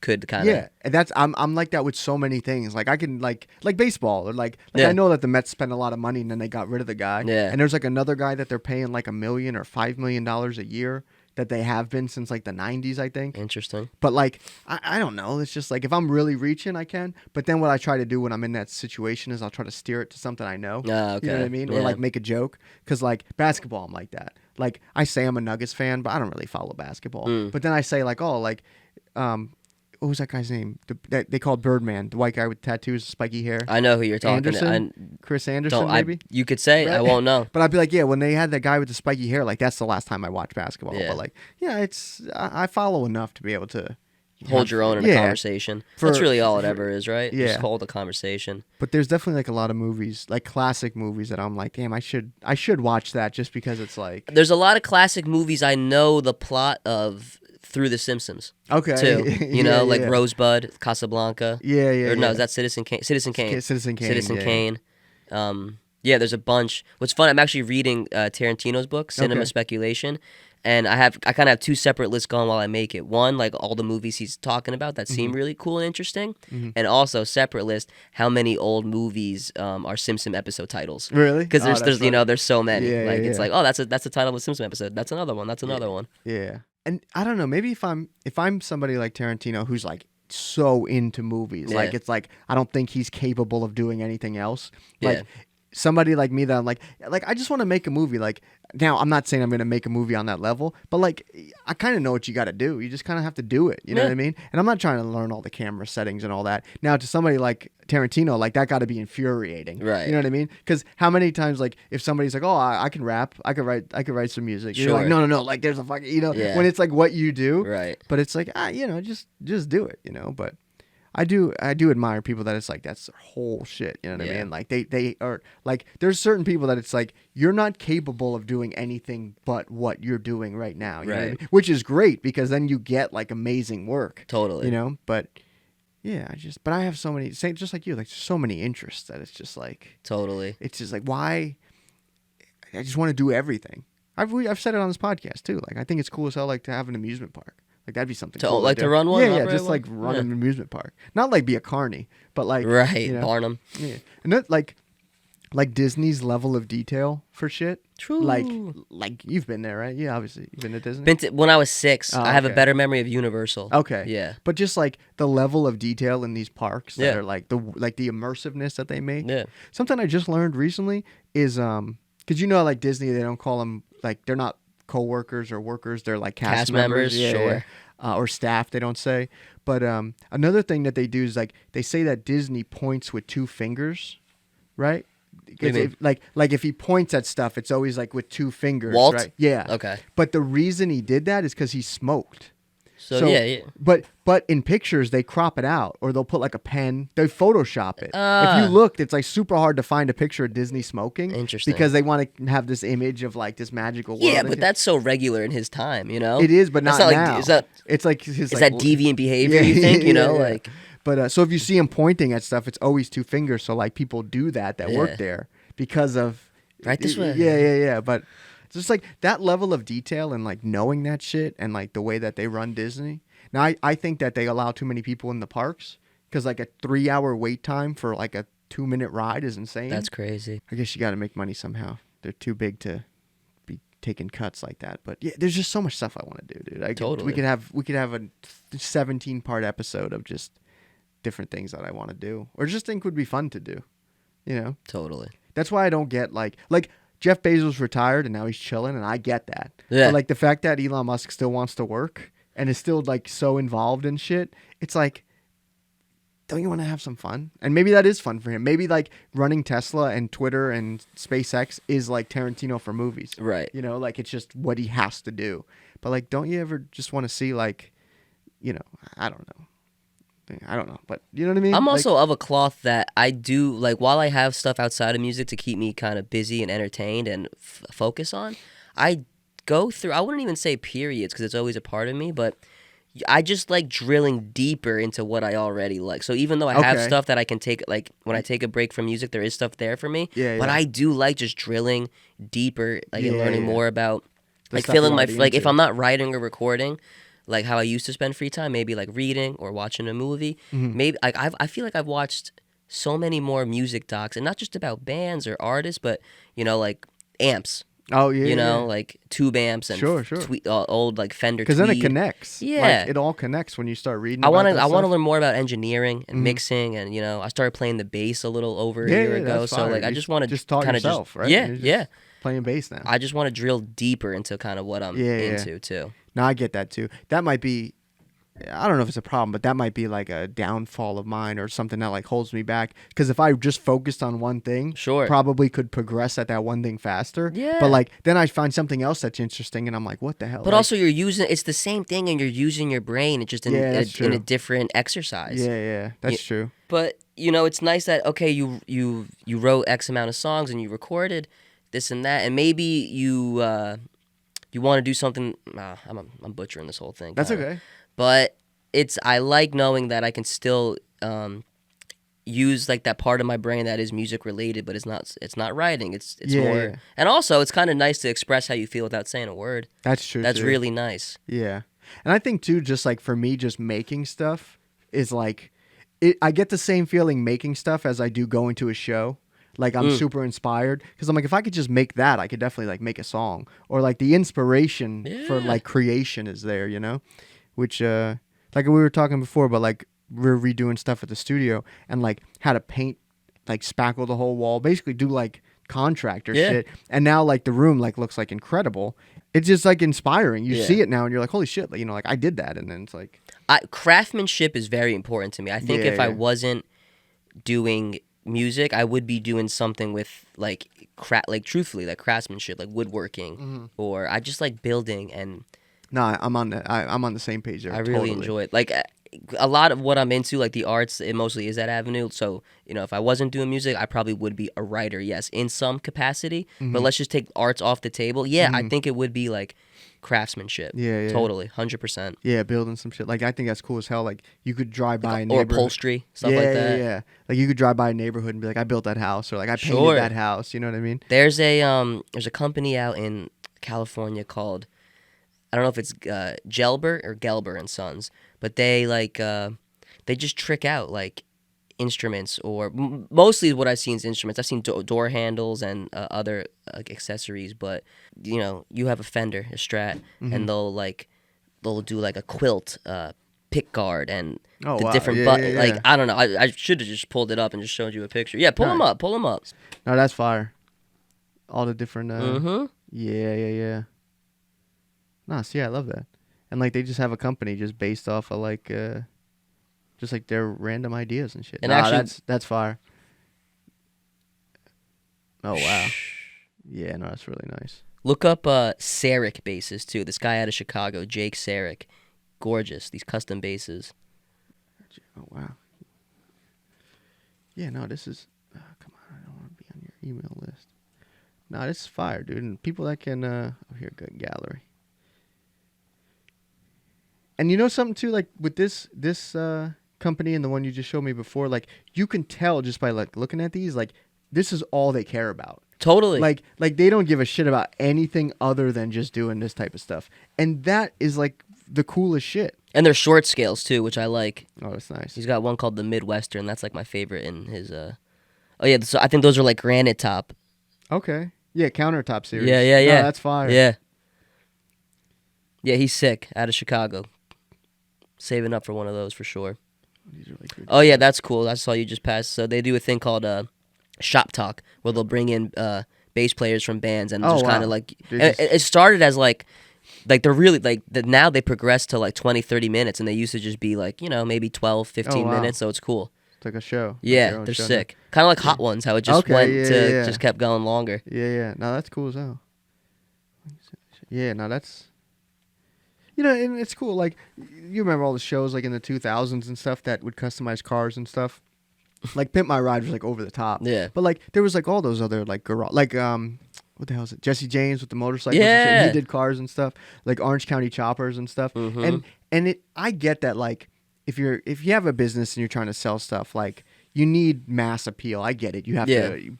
S3: could kind of
S2: and that's I'm like that with so many things. Like I can like baseball, or like
S3: Yeah.
S2: I know that the Mets spent a lot of money and then they got rid of the guy.
S3: Yeah.
S2: And there's like another guy that they're paying like $1 million or $5 million a year that they have been since like the 90s, I think.
S3: Interesting.
S2: But like I don't know. It's just like if I'm really reaching, I can. But then what I try to do when I'm in that situation is I'll try to steer it to something I know.
S3: Okay.
S2: You know what I mean?
S3: Yeah.
S2: Or like make a joke. Because like basketball, I'm like that. Like I say I'm a Nuggets fan, but I don't really follow basketball. But then I say like, oh, like what was that guy's name? That they called Birdman, the white guy with tattoos, spiky hair.
S3: I know who you're talking
S2: Anderson? Chris Anderson, maybe?
S3: You could say. I won't know.
S2: But I'd be like, yeah, when they had that guy with the spiky hair, like that's the last time I watched basketball.
S3: Yeah.
S2: But like, yeah, it's I follow enough to be able to
S3: Hold your own in a conversation. That's really all it ever is, right?
S2: Yeah.
S3: Just hold a conversation.
S2: But there's definitely like a lot of movies, like classic movies that I'm like, damn, I should watch that just because it's like.
S3: There's a lot of classic movies I know the plot of through The Simpsons.
S2: Okay.
S3: Too. You know, like
S2: yeah.
S3: Rosebud, Casablanca.
S2: Yeah.
S3: Or no, is that Citizen Kane? Citizen Kane.
S2: Citizen Kane.
S3: Citizen
S2: yeah.
S3: Kane. Yeah, there's a bunch. What's fun, I'm actually reading Tarantino's book, Cinema
S2: Okay.
S3: Speculation. And I kind of have 2 separate lists going while I make it. One, like all the movies he's talking about that seem really cool and interesting, and also separate list how many old movies are Simpson episode titles.
S2: Really?
S3: Because
S2: Oh,
S3: there's you know there's so many.
S2: Yeah,
S3: like
S2: yeah,
S3: it's
S2: yeah.
S3: like, oh, that's the title of a Simpson episode. That's another one. That's another one.
S2: Yeah. And I don't know, maybe if I'm somebody like Tarantino who's like so into movies, like
S3: Yeah.
S2: it's like I don't think he's capable of doing anything else. Like
S3: Yeah.
S2: somebody like me that I'm like I just want to make a movie. Like now I'm not saying I'm gonna make a movie on that level, but like I kind of know what you got to do. You just kind of have to do it. You know
S3: Yeah.
S2: what I mean? And I'm not trying to learn all the camera settings and all that. Now to somebody like Tarantino, like that got to be infuriating.
S3: Right.
S2: You know what I mean? Because how many times like if somebody's like, oh, I can rap, I could write some music. You're like,
S3: Sure.
S2: no, like there's a fucking
S3: Yeah.
S2: when it's like what you do.
S3: Right.
S2: But it's like just do it, But I do admire people that it's like that's their whole shit, you know what I
S3: Yeah.
S2: mean? Like they are like there's certain people that it's like you're not capable of doing anything but what you're doing right now, you know what I
S3: Right.
S2: mean? Which is great because then you get like amazing work.
S3: Totally.
S2: But yeah, but I have so many just like you, like so many interests that it's just like
S3: Totally.
S2: it's just like why I just want to do everything. I've said it on this podcast too. Like I think it's cool as hell like to have an amusement park. Like that'd be something
S3: To
S2: cool
S3: like
S2: do.
S3: to run one?
S2: Yeah,
S3: operate
S2: just
S3: one?
S2: like run
S3: Yeah.
S2: an amusement park. Not like be a carny, but like
S3: Right.
S2: you know,
S3: Barnum.
S2: Yeah, and that like Disney's level of detail for shit.
S3: True.
S2: Like you've been there, right? Yeah, obviously you've been to Disney.
S3: When I was 6,
S2: Oh,
S3: I have a
S2: okay.
S3: better memory of Universal.
S2: Okay.
S3: Yeah.
S2: But just like the level of detail in these parks that
S3: Yeah.
S2: are like the immersiveness that they make.
S3: Yeah.
S2: Something I just learned recently is because like Disney, they don't call them like they're not co-workers or workers, they're like cast members. Yeah,
S3: sure.
S2: yeah. Or staff, they don't say. But another thing that they do is like they say that Disney points with 2 fingers, right?
S3: What do you mean?
S2: Like if he points at stuff, it's always like with 2 fingers,
S3: Walt?
S2: right? Yeah.
S3: Okay.
S2: But the reason he did that is because he smoked.
S3: So yeah.
S2: But in pictures they crop it out, or they'll put like a pen. They Photoshop it. If
S3: Ah.
S2: you looked, it's like super hard to find a picture of Disney smoking.
S3: Interesting.
S2: Because they want to have this image of like this magical world.
S3: Yeah, but that's so regular in his time, you know?
S2: it is, but not
S3: That's
S2: now.
S3: Like, is that
S2: it's like his
S3: is
S2: like,
S3: that deviant behavior?
S2: Yeah,
S3: You think? You know,
S2: yeah, yeah.
S3: like
S2: But so if you see him pointing at stuff, it's always 2 fingers. So like people do that work
S3: Yeah.
S2: there because of
S3: Right this way.
S2: Yeah. But it's just like that level of detail and like knowing that shit and like the way that they run Disney. Now I think that they allow too many people in the parks because like a 3-hour wait time for like a 2-minute ride is insane.
S3: that's crazy.
S2: I guess you got to make money somehow. They're too big to be taking cuts like that. But yeah, there's just so much stuff I want to do, dude.
S3: Totally.
S2: We could have a 17-part episode of just different things that I want to do or just think would be fun to do, you know?
S3: Totally.
S2: That's why I don't get like Jeff Bezos retired and now he's chilling, and I get that.
S3: Yeah.
S2: But like the fact that Elon Musk still wants to work and is still like so involved in shit, it's like, don't you want to have some fun? And maybe that is fun for him. Maybe like running Tesla and Twitter and SpaceX is like Tarantino for movies.
S3: Right.
S2: You know, like it's just what he has to do. But like, don't you ever just want to see like, you know, I don't know, but you know what I mean?
S3: I'm
S2: Like,
S3: also of a cloth that I do, like, while I have stuff outside of music to keep me kind of busy and entertained and focus on, I go through, I wouldn't even say periods because it's always a part of me, but I just like drilling deeper into what I already like. So even though I have
S2: Okay.
S3: stuff that I can take, like when I take a break from music, there is stuff there for me.
S2: Yeah,
S3: But
S2: yeah.
S3: I do like just drilling deeper, like and
S2: Yeah,
S3: learning
S2: yeah.
S3: more about,
S2: The
S3: like
S2: stuff
S3: filling
S2: you're
S3: my,
S2: already
S3: like if
S2: into.
S3: I'm not writing or recording, like how I used to spend free time, maybe like reading or watching a movie.
S2: Mm-hmm.
S3: Maybe like I feel like I've watched so many more music docs, and not just about bands or artists, but you know, like amps.
S2: oh yeah,
S3: You know,
S2: yeah.
S3: like tube amps and
S2: Sure.
S3: old like Fender.
S2: Because then it
S3: Tweed.
S2: connects.
S3: Yeah.
S2: Like, it all connects when you start reading.
S3: I
S2: want to.
S3: I want to learn more about engineering and
S2: Mhm.
S3: mixing, and you know, I started playing the bass a little over a
S2: Yeah,
S3: year
S2: yeah,
S3: ago.
S2: that's
S3: So
S2: fire.
S3: like, I
S2: You
S3: just want to
S2: just taught
S3: kind of
S2: yourself,
S3: just
S2: right?
S3: yeah,
S2: You're just
S3: yeah.
S2: Playing bass now.
S3: I just want to drill deeper into kind of what I'm
S2: Yeah, yeah.
S3: into too.
S2: No, I get that too. That might be, I don't know if it's a problem, but that might be like a downfall of mine or something that like holds me back. Because if I just focused on one thing,
S3: Sure.
S2: probably could progress at that one thing faster.
S3: Yeah.
S2: But like then I find something else that's interesting, and I'm like, what the hell?
S3: But
S2: Like,
S3: also, you're using it's the same thing, and you're using your brain. It's just in
S2: Yeah, that's
S3: in a
S2: true.
S3: different exercise.
S2: yeah, that's true.
S3: But you know, it's nice that okay, you wrote X amount of songs and you recorded this and that, and maybe you want to do something. I'm butchering this whole thing.
S2: That's
S3: kinda.
S2: okay.
S3: But I like knowing that I can still use like that part of my brain that is music related, but it's not writing. It's
S2: Yeah,
S3: more,
S2: yeah.
S3: and also it's kind of nice to express how you feel without saying a word.
S2: That's true.
S3: That's
S2: too.
S3: really nice.
S2: Yeah. And I think too, just like for me, just making stuff is like, I get the same feeling making stuff as I do going to a show. Like I'm super inspired because I'm like, if I could just make that, I could definitely like make a song, or like the inspiration for
S3: Yeah.
S2: like creation is there, you know, which like we were talking before, but like we're redoing stuff at the studio and like how to paint, like spackle the whole wall, basically do like contractor
S3: Yeah.
S2: shit. And now like the room like looks like incredible. It's just like inspiring. You
S3: Yeah.
S2: see it now and you're like, holy shit, like, you know, like I did that. And then it's like,
S3: Craftsmanship is very important to me. I think
S2: Yeah,
S3: if I
S2: yeah.
S3: wasn't doing music, I would be doing something with like like truthfully, like craftsmanship, like woodworking,
S2: Mm-hmm.
S3: or I just like building, and
S2: nah, I'm on the same page there.
S3: I really
S2: totally.
S3: enjoy it. Like a lot of what I'm into, like the arts, it mostly is that avenue. So you know, if I wasn't doing music, I probably would be a writer, yes, in some capacity.
S2: Mm-hmm.
S3: But let's just take arts off the table. Yeah, I think it would be like craftsmanship.
S2: Yeah, yeah.
S3: Totally, 100%.
S2: Yeah, building some shit. Like I think that's cool as hell. Like you could drive by a
S3: Or
S2: neighborhood.
S3: upholstery, stuff
S2: yeah,
S3: like that.
S2: Yeah. Like you could drive by a neighborhood and be like, I built that house, or like I painted
S3: Sure.
S2: that house. You know what I mean?
S3: There's a company out in California called, I don't know if it's Gelber or Gelber and Sons, but they like they just trick out like instruments, or mostly what I've seen is instruments. I've seen door handles and other accessories, but you know, you have a Fender, a Strat,
S2: Mm-hmm.
S3: and they'll do like a quilt pick guard and
S2: Oh,
S3: the
S2: wow.
S3: different
S2: Yeah,
S3: button.
S2: yeah,
S3: Like
S2: yeah.
S3: I don't know, I should have just pulled it up and just showed you a picture. Yeah, pull
S2: No.
S3: them up, pull them up.
S2: No, that's fire. All the different.
S3: Mm-hmm.
S2: Yeah. Nah, see, I love that. And like they just have a company just based off of like just like their random ideas and shit.
S3: And
S2: Nah,
S3: actually-
S2: that's fire. Oh wow. Yeah, no, that's really nice.
S3: Look up Sarek bases too. This guy out of Chicago, Jake Sarek. Gorgeous. These custom bases.
S2: Oh wow. Yeah, no, this is. Come on, I don't want to be on your email list. No, this is fire, dude. And people that can. Oh, here, good gallery. And you know something too, like with this company and the one you just showed me before, like you can tell just by like looking at these, like this is all they care about.
S3: Totally.
S2: Like they don't give a shit about anything other than just doing this type of stuff, and that is like the coolest shit.
S3: And they're short scales too, which I like.
S2: Oh, that's nice.
S3: He's got one called the Midwestern. That's like my favorite in his. Oh yeah, so I think those are like granite top.
S2: Okay. Yeah, countertop series.
S3: Yeah.
S2: No, that's fire.
S3: Yeah. Yeah, he's sick. Out of Chicago. Saving up for one of those for sure.
S2: These are like good
S3: Oh yeah,
S2: shows.
S3: that's cool. I saw you just passed. So they do a thing called Shop Talk, where they'll bring in bass players from bands and
S2: Oh,
S3: just kind
S2: wow.
S3: of like
S2: They
S3: and
S2: just-
S3: it started as like they're really now they progressed to like 20, 30 minutes, and they used to just be like maybe 12, 15
S2: Oh, wow.
S3: minutes. So it's cool.
S2: It's like a show. Like
S3: Yeah,
S2: their own
S3: they're
S2: show now.
S3: sick. Kind of like Hot Ones, how it just
S2: Okay,
S3: went
S2: yeah,
S3: to
S2: yeah.
S3: just kept going longer.
S2: Yeah. No, that's cool as hell. Yeah, no, that's. And it's cool. Like, you remember all the shows like in the 2000s and stuff that would customize cars and stuff. Like Pimp My Ride was like over the top.
S3: Yeah.
S2: But like there was like all those other like garage what the hell is it? Jesse James with the motorcycles. And
S3: Yeah.
S2: shit. He did cars and stuff. Like Orange County Choppers and stuff.
S3: Mhm.
S2: And I get that like if you have a business and you're trying to sell stuff, like you need mass appeal. I get it. You have
S3: Yeah.
S2: to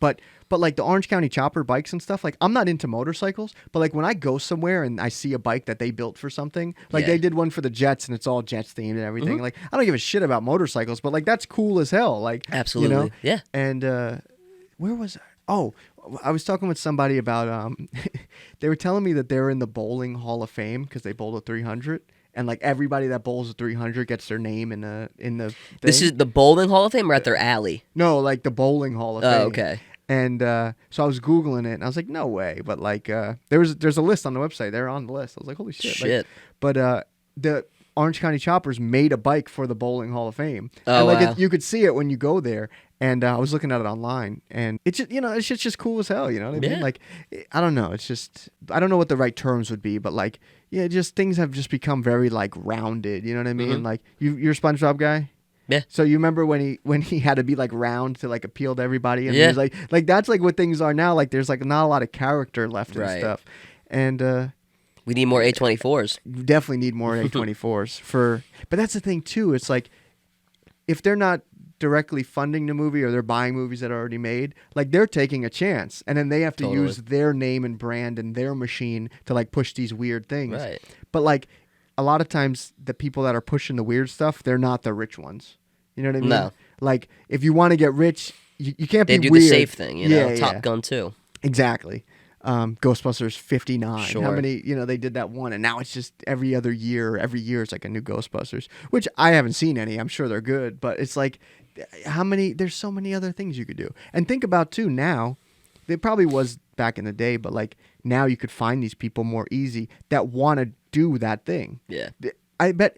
S2: but like the Orange County Chopper bikes and stuff, like I'm not into motorcycles, but like when I go somewhere and I see a bike that they built for something, like
S3: Yeah.
S2: they did one for the Jets and it's all Jets themed and everything. Like I don't give a shit about motorcycles, but like that's cool as hell. Like
S3: Absolutely. Yeah.
S2: And where was I? Oh, I was talking with somebody about they were telling me that they're in the bowling Hall of Fame because they bowled a 300. And like everybody that bowls a 300 gets their name in the
S3: This
S2: thing.
S3: is the Bowling Hall of Fame or at their alley?
S2: No, like the bowling Hall of Fame.
S3: Oh, okay.
S2: And so I was Googling it, and I was like, no way. But like, there's a list on the website. They're on the list. I was like, holy shit. Like,
S3: Shit.
S2: but the Orange County Choppers made a bike for the Bowling Hall of Fame.
S3: Oh,
S2: and like
S3: wow.
S2: you could see it when you go there. And I was looking at it online, and it's just, it's just cool as hell. You know what I mean?
S3: Yeah.
S2: Like, I don't know. It's just, I don't know what the right terms would be, but like, yeah, just things have just become very like rounded. You know what I mean?
S3: Mhm.
S2: Like, you're a SpongeBob guy.
S3: Yeah.
S2: So you remember when he had to be like round to like appeal to everybody, and he
S3: Yeah.
S2: was like that's like what things are now. Like there's like not a lot of character left and
S3: Right.
S2: stuff, and
S3: We need more A24s.
S2: you definitely need more A24s for. But that's the thing too. It's like if they're not directly funding the movie or they're buying movies that are already made, like they're taking a chance, and then they have to
S3: Totally.
S2: use their name and brand and their machine to like push these weird things.
S3: Right.
S2: But like a lot of times the people that are pushing the weird stuff, they're not the rich ones. You know what I mean?
S3: No.
S2: Like if you want to get rich, you can't
S3: They
S2: be
S3: do
S2: weird.
S3: the safe thing,
S2: Yeah,
S3: Top
S2: yeah.
S3: Gun too.
S2: Exactly. Ghostbusters 59. How
S3: Sure.
S2: many, they did that one, and now it's just every other year, every year it's like a new Ghostbusters, which I haven't seen any. I'm sure they're good, but it's like, there's so many other things you could do. And think about too now, it probably was back in the day, but like now you could find these people more easy that want to do that thing.
S3: Yeah.
S2: I bet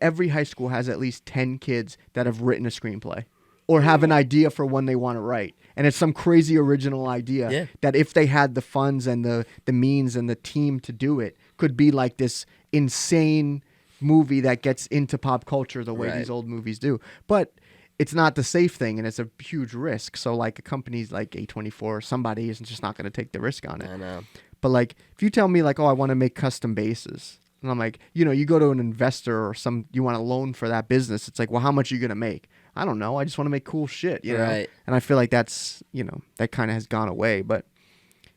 S2: every high school has at least 10 kids that have written a screenplay or have an idea for one they want to write. And it's some crazy original idea
S3: Yeah.
S2: that if they had the funds and the means and the team to do it, could be like this insane movie that gets into pop culture the way
S3: Right.
S2: these old movies do. But it's not the safe thing, and it's a huge risk. So like a company's like A24 or somebody isn't just not going to take the risk on it.
S3: I know.
S2: But like, if you tell me like, oh, I want to make custom bases, and I'm like, you go to an investor or you want a loan for that business. It's like, well, how much are you gonna make? I don't know. I just want to make cool shit, you know.
S3: Right.
S2: And I feel like that's, that kind of has gone away. But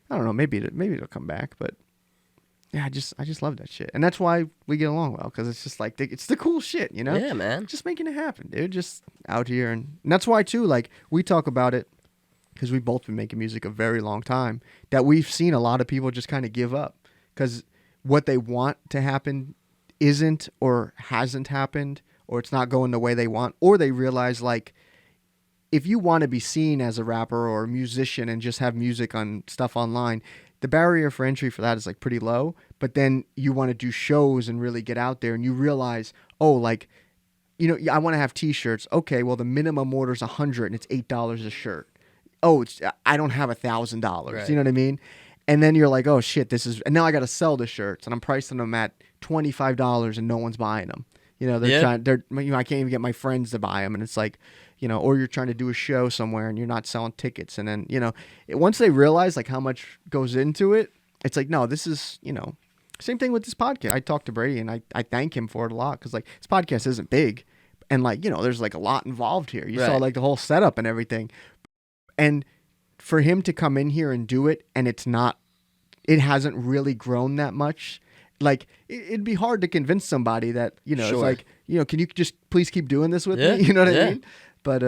S2: I don't know. Maybe it'll come back. But yeah, I just love that shit, and that's why we get along well, because it's just like it's the cool shit, you know.
S3: Yeah, man.
S2: Just making it happen, dude. Just out here, and that's why too. Like we talk about it because we've both been making music a very long time. That we've seen a lot of people just kind of give up because what they want to happen isn't or hasn't happened, or it's not going the way they want, or they realize like if you want to be seen as a rapper or a musician and just have music on stuff online, the barrier for entry for that is like pretty low. But then you want to do shows and really get out there, and you realize, oh, like, I want to have T-shirts. Okay, well the minimum order is $100 and it's $8 a shirt. Oh, I don't have $1,000.
S3: Right.
S2: You know what I mean? And then you're like, oh shit, and now I got to sell the shirts, and I'm pricing them at $25 and no one's buying them. They're trying. I can't even get my friends to buy them, and it's like, or you're trying to do a show somewhere and you're not selling tickets, and then once they realize like how much goes into it, it's like, no, this is same thing with this podcast. I talked to Brady and I thank him for it a lot because like this podcast isn't big, and like there's like a lot involved here. You saw
S3: Right.
S2: like the whole setup and everything, and for him to come in here and do it, and it hasn't really grown that much. Like it'd be hard to convince somebody that it's
S3: Sure.
S2: like can you just please keep doing this with
S3: Yeah,
S2: me? You know what I
S3: yeah.
S2: mean? But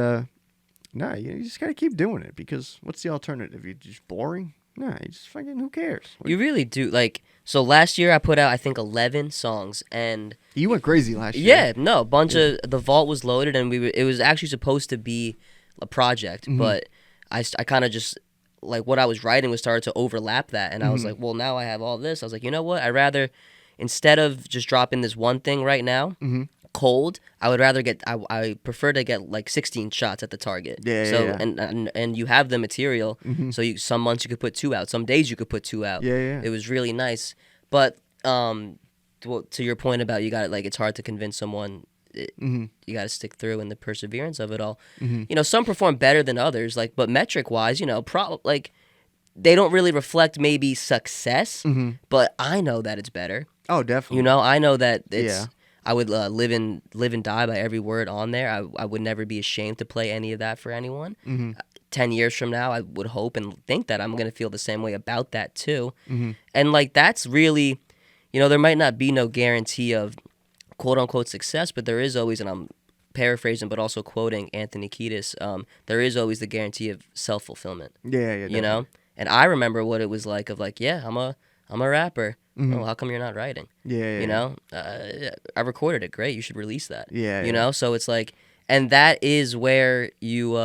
S2: no, you just gotta keep doing it, because what's the alternative? You're just boring. Nah, you just fucking, who cares?
S3: You really do. Like, so last year I put out, I think, 11 songs, and
S2: You went crazy last year.
S3: yeah, no, a bunch of the vault was loaded, and it was actually supposed to be a project, but I kind of just, like, what I was writing was started to overlap that, and I was like, well, now I have all this. I was like, you know what? I'd rather, instead of just dropping this one thing right now, cold, I would rather get, I prefer to get like 16 shots at the target.
S2: Yeah,
S3: so
S2: yeah.
S3: And you have the material, so some months you could put 2 out, some days you could put 2 out.
S2: Yeah.
S3: It was really nice, but to your point about you got, like, it's hard to convince someone. You got to stick through and the perseverance of it all. You know, some perform better than others, like, but metric wise, you know, like, they don't really reflect maybe success, but I know that it's better.
S2: Oh, definitely.
S3: You know, I know that it's.
S2: Yeah.
S3: I would live and die by every word on there. I would never be ashamed to play any of that for anyone. 10 years from now, I would hope and think that I'm going to feel the same way about that too. And, like, that's really, you know, there might not be no guarantee of quote-unquote success, but there is always, and I'm paraphrasing but also quoting Anthony Kiedis, there is always the guarantee of self-fulfillment.
S2: Yeah,
S3: You know? And I remember what it was like of, like, yeah, I'm a rapper. Oh, how come you're not writing?
S2: Yeah.
S3: You know, I recorded it. Great, you should release that.
S2: Yeah.
S3: You know, so it's like, and that is where you.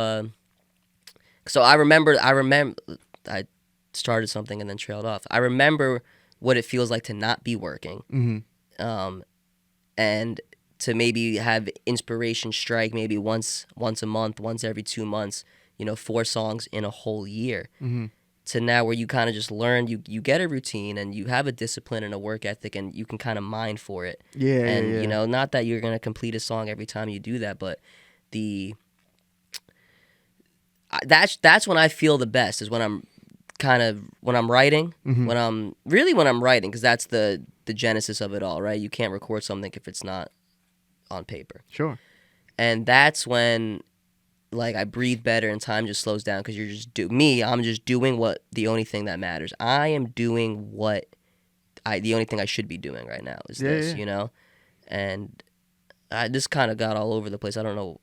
S3: So I remember, I started something and then trailed off. I remember what it feels like to not be working, and to maybe have inspiration strike maybe once a month, once every 2 months. You know, 4 songs in a whole year. To now where you kind of just learn, you get a routine and you have a discipline and a work ethic and you can kind of mine for it.
S2: Yeah.
S3: You know, not that you're going to complete a song every time you do that, but that's when I feel the best, is when I'm writing, when I'm writing, because that's the genesis of it all, right? You can't record something if it's not on paper.
S2: Sure.
S3: And that's when, like, I breathe better and time just slows down, because you're just I'm just doing what the only thing that matters. I am doing the only thing I should be doing right now is this, you know? And I just kind of got all over the place. I don't know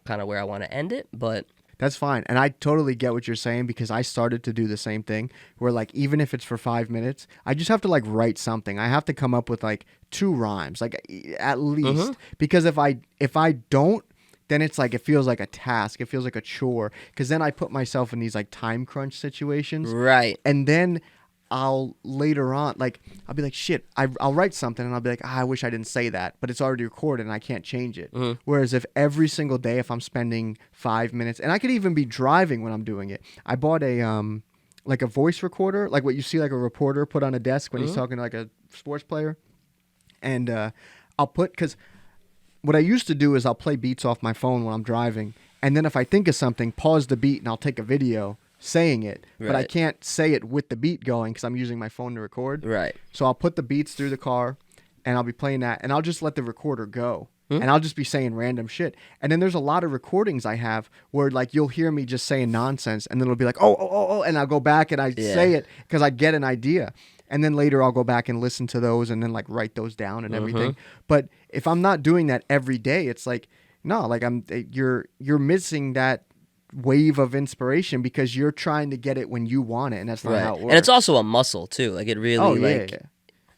S3: kind of where I want to end it, but
S2: That's fine. And I totally get what you're saying, because I started to do the same thing where, like, even if it's for 5 minutes, I just have to, like, write something. I have to come up with, like, 2 rhymes, like, at least. Because if I don't, then it's like, it feels like a task. It feels like a chore. Because then I put myself in these, like, time crunch situations.
S3: right.
S2: And then I'll later on, like, I'll be like, shit, I'll write something and I'll be like, I wish I didn't say that, but it's already recorded and I can't change it. Whereas if every single day, if I'm spending 5 minutes, and I could even be driving when I'm doing it. I bought a, like a voice recorder, like what you see like a reporter put on a desk when he's talking to like a sports player. And I'll put, because what I used to do is I'll play beats off my phone when I'm driving. And then if I think of something, pause the beat and I'll take a video saying it, but I can't say it with the beat going because I'm using my phone to record.
S3: Right.
S2: So I'll put the beats through the car and I'll be playing that and I'll just let the recorder go. And I'll just be saying random shit. And then there's a lot of recordings I have where, like, you'll hear me just saying nonsense and then it'll be like, oh, and I'll go back and I say it because I get an idea. And then later I'll go back and listen to those and then, like, write those down and everything. But if I'm not doing that every day, it's like, no, like, you're missing that wave of inspiration because you're trying to get it when you want it, and that's not how it works.
S3: And it's also a muscle too. Like, it really,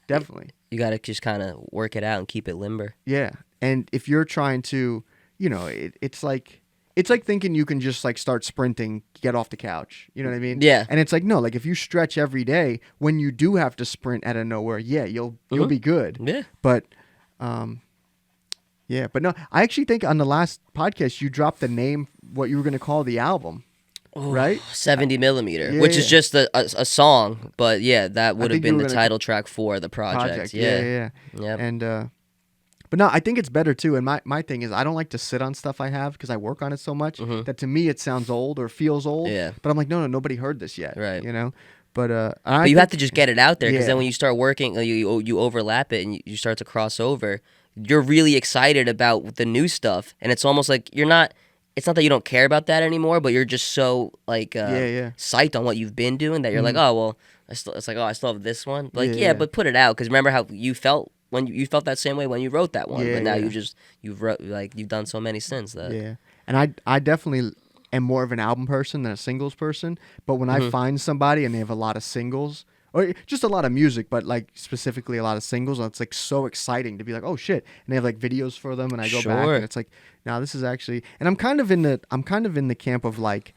S2: definitely.
S3: You got to just kind of work it out and keep it limber.
S2: Yeah, and if you're trying to, you know, it's like thinking you can just, like, start sprinting, get off the couch. You know what I mean?
S3: Yeah.
S2: And it's like, no, like, if you stretch every day, when you do have to sprint out of nowhere, you'll be good.
S3: Yeah.
S2: But, yeah, but no, I actually think on the last podcast you dropped the name, what you were going to call the album, right?
S3: 70 millimeter,
S2: Yeah,
S3: which is just a song, but yeah, that would have
S2: think you
S3: been
S2: were
S3: the
S2: gonna
S3: title track for the project.
S2: Yeah.
S3: Yep.
S2: And but no, I think it's better too. And my thing is, I don't like to sit on stuff I have because I work on it so much that to me it sounds old or feels old.
S3: Yeah.
S2: But I'm like, no, nobody heard this yet.
S3: Right.
S2: You know. But
S3: you have to just get it out there, because
S2: Yeah.
S3: then when you start working, you overlap it and you start to cross over. You're really excited about the new stuff, and it's almost like you're not. It's not that you don't care about that anymore, but you're just so, like, psyched on what you've been doing that you're like, oh well, I still have this one. Like, but put it out, because remember how you felt when you felt that same way when you wrote that one, but now you've done so many since that.
S2: Yeah, and I definitely am more of an album person than a singles person. But when I find somebody and they have a lot of singles, or just a lot of music, but like specifically a lot of singles, it's like so exciting to be like, oh shit, and they have like videos for them, and I go back and it's like, now this is actually, and I'm kind of in the camp of like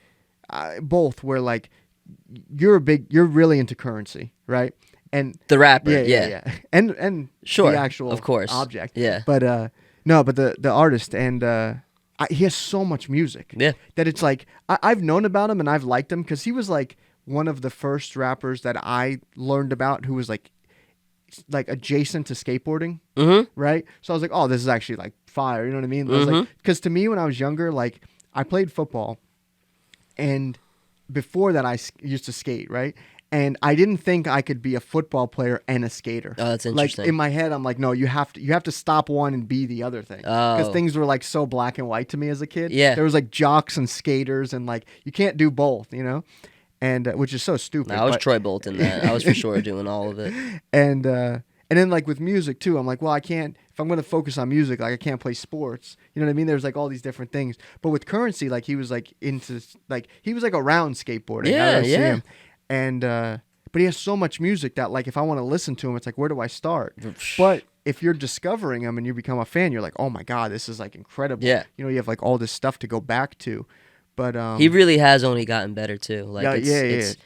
S2: both, where like you're really into Currency, right? And
S3: the rapper,
S2: and
S3: sure,
S2: the actual
S3: of course
S2: object,
S3: but
S2: no, but the artist, and he has so much music, that it's like I've known about him and I've liked him because he was like one of the first rappers that I learned about who was like adjacent to skateboarding, right? So I was like, oh, this is actually like fire, you know what I mean? I was like, because to me when I was younger, like I played football, and before that I used to skate, right? And I didn't think I could be a football player and a skater.
S3: Oh, that's interesting.
S2: Like in my head, I'm like, no, you have to stop one and be the other thing. Because things were like so black and white to me as a kid.
S3: Yeah.
S2: There was like jocks and skaters, and like you can't do both, you know, and which is so stupid.
S3: No, I was Troy Bolton. That I was for sure doing all of it.
S2: And then like with music too, I'm like, well, I can't. If I'm gonna focus on music, like I can't play sports. You know what I mean? There's like all these different things. But with Currency, like he was like into like he was like around skateboarding. I see him. And but he has so much music that like if I want to listen to him, it's like, where do I start? But if you're discovering him and you become a fan, you're like, oh my god, this is like incredible. Yeah. You know, you have like all this stuff to go back to. But
S3: he really has only gotten better too. Like it's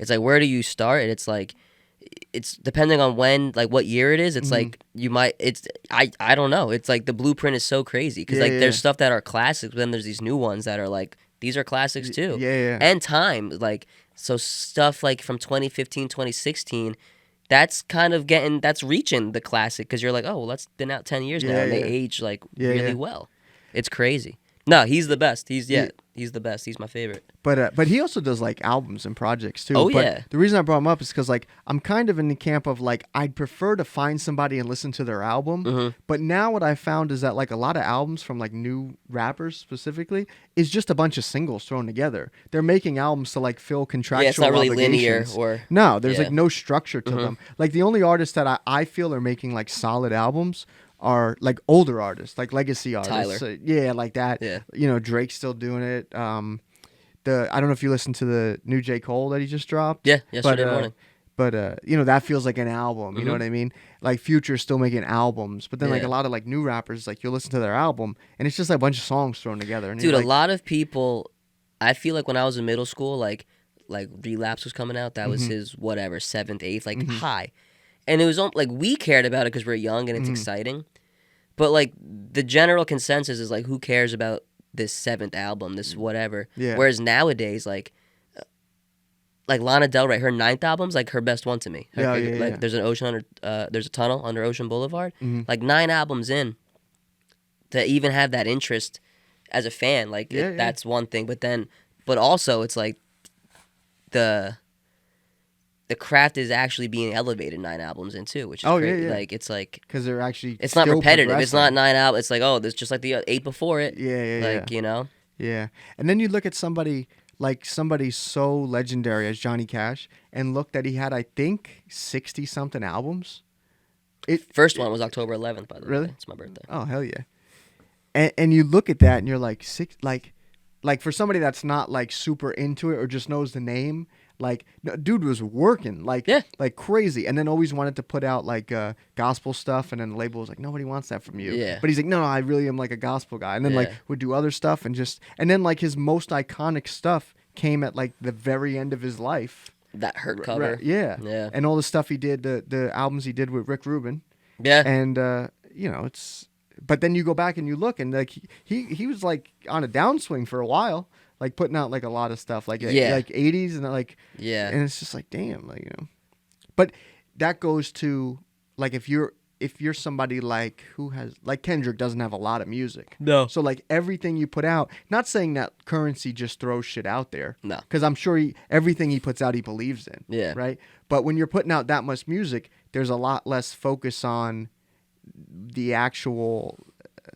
S3: like, where do you start? And it's like, it's depending on when, like what year it is. It's like you might. It's I don't know. It's like the blueprint is so crazy because there's stuff that are classics, but then there's these new ones that are like, these are classics too. And time, like, so stuff like from 2015, 2016, that's kind of that's reaching the classic because you're like, oh well, that's been out 10 years now, and they age like really well. It's crazy. No, he's the best. He's the best. He's my favorite.
S2: But he also does like albums and projects too.
S3: Oh,
S2: but
S3: yeah.
S2: The reason I brought him up is because like I'm kind of in the camp of like I'd prefer to find somebody and listen to their album. But now what I found is that like a lot of albums from like new rappers specifically is just a bunch of singles thrown together. They're making albums to like fill contractual
S3: it's not really linear
S2: obligations.
S3: or
S2: no, there's like no structure to them. Like the only artists that I feel are making like solid albums are like older artists, like legacy artists.
S3: Tyler.
S2: Like that.
S3: Yeah.
S2: You know, Drake's still doing it. I don't know if you listened to the new J. Cole that he just dropped.
S3: Yeah, yesterday morning.
S2: But you know, that feels like an album. You know what I mean? Like Future's still making albums, but then like a lot of like new rappers, like you'll listen to their album and it's just like a bunch of songs thrown together. And
S3: dude,
S2: like,
S3: a lot of people. I feel like when I was in middle school, like Relapse was coming out. That was his whatever 7th, 8th, like high, and it was like we cared about it because we're young and it's exciting. But like the general consensus is like, who cares about this 7th album, this whatever. Yeah. Whereas nowadays, like Lana Del Rey, her 9th album's like her best one to me. There's there's a tunnel under Ocean Boulevard. Like 9 albums in, to even have that interest as a fan, like that's one thing. But also it's like the craft is actually being elevated 9 albums in too, which is great. Like it's like
S2: because they're actually
S3: it's not repetitive. It's not 9 albums. It's like, oh, there's just like the 8 before it. You know.
S2: Yeah, and then you look at somebody so legendary as Johnny Cash, and look that he had I think 60 something albums.
S3: First one was October 11th, by the way.
S2: Really?
S3: It's my birthday.
S2: Oh hell yeah! And you look at that and you're like like for somebody that's not like super into it or just knows the name. Like, no, dude was working like crazy, and then always wanted to put out like gospel stuff, and then the label was like, nobody wants that from you. Yeah. But he's like, no, I really am like a gospel guy, and then like would do other stuff, and then like his most iconic stuff came at like the very end of his life.
S3: That Hurt cover.
S2: Yeah. And all the stuff he did, the albums he did with Rick Rubin.
S3: Yeah.
S2: And you know, it's. But then you go back and you look, and like he was like on a downswing for a while. Like putting out like a lot of stuff like 80s and like and it's just like damn, like, you know. But that goes to like if you're somebody like who has like Kendrick doesn't have a lot of music.
S3: No.
S2: So like everything you put out, not saying that Currency just throws shit out there.
S3: No.
S2: Because I'm sure everything he puts out he believes in.
S3: Yeah.
S2: Right. But when you're putting out that much music, there's a lot less focus on the actual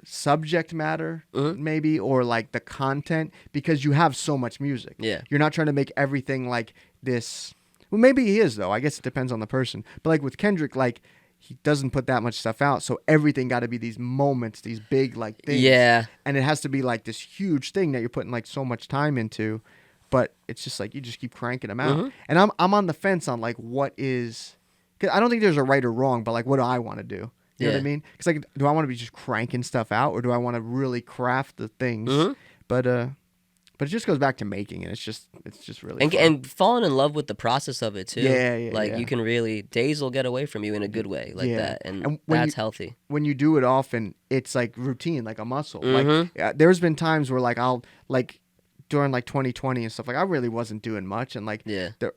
S2: subject matter maybe, or like the content, because you have so much music.
S3: Yeah.
S2: You're not trying to make everything like this. Well, maybe he is though. I guess it depends on the person. But like with Kendrick, like he doesn't put that much stuff out, so everything got to be these moments, these big like things.
S3: Yeah.
S2: And it has to be like this huge thing that you're putting like so much time into, but it's just like you just keep cranking them out. And I'm on the fence on like what is, cause I don't think there's a right or wrong, but like what do I want to do? You know what I mean? Because like, do I want to be just cranking stuff out, or do I want to really craft the things? But it just goes back to making it. It's just really fun.
S3: And falling in love with the process of it too.
S2: Yeah.
S3: Like you can really, days will get away from you in a good way like that, and that's healthy.
S2: When you do it often, it's like routine, like a muscle. Like there's been times where like I'll like during like 2020 and stuff, like I really wasn't doing much, and like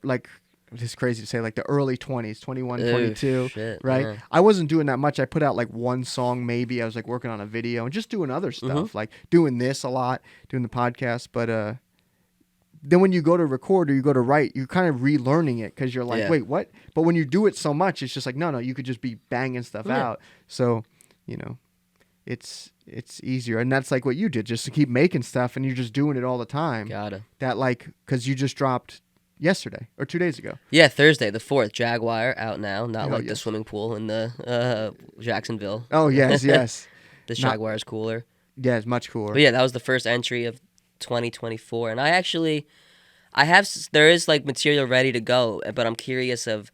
S2: like it's crazy to say, like the early 20s, 21, 22,
S3: shit,
S2: right?
S3: yeah.
S2: I wasn't doing that much. I put out like one song maybe. I was like working on a video and just doing other stuff, like doing this a lot, doing the podcast. But then when you go to record or you go to write, you're kind of relearning it because you're like, wait, what? But when you do it so much, it's just like, no, you could just be banging stuff out. So, you know, it's easier. And that's like what you did, just to keep making stuff, and you're just doing it all the time.
S3: Gotta.
S2: That like, because you just dropped yesterday or 2 days ago.
S3: Yeah, Thursday the 4th. Jaguar out now, not
S2: Oh,
S3: like the
S2: yes.
S3: swimming pool in the Jacksonville.
S2: Oh yes, yes.
S3: This Jaguar is cooler.
S2: Yeah, it's much cooler.
S3: But yeah, that was the first entry of 2024, and there is like material ready to go, but I'm curious of,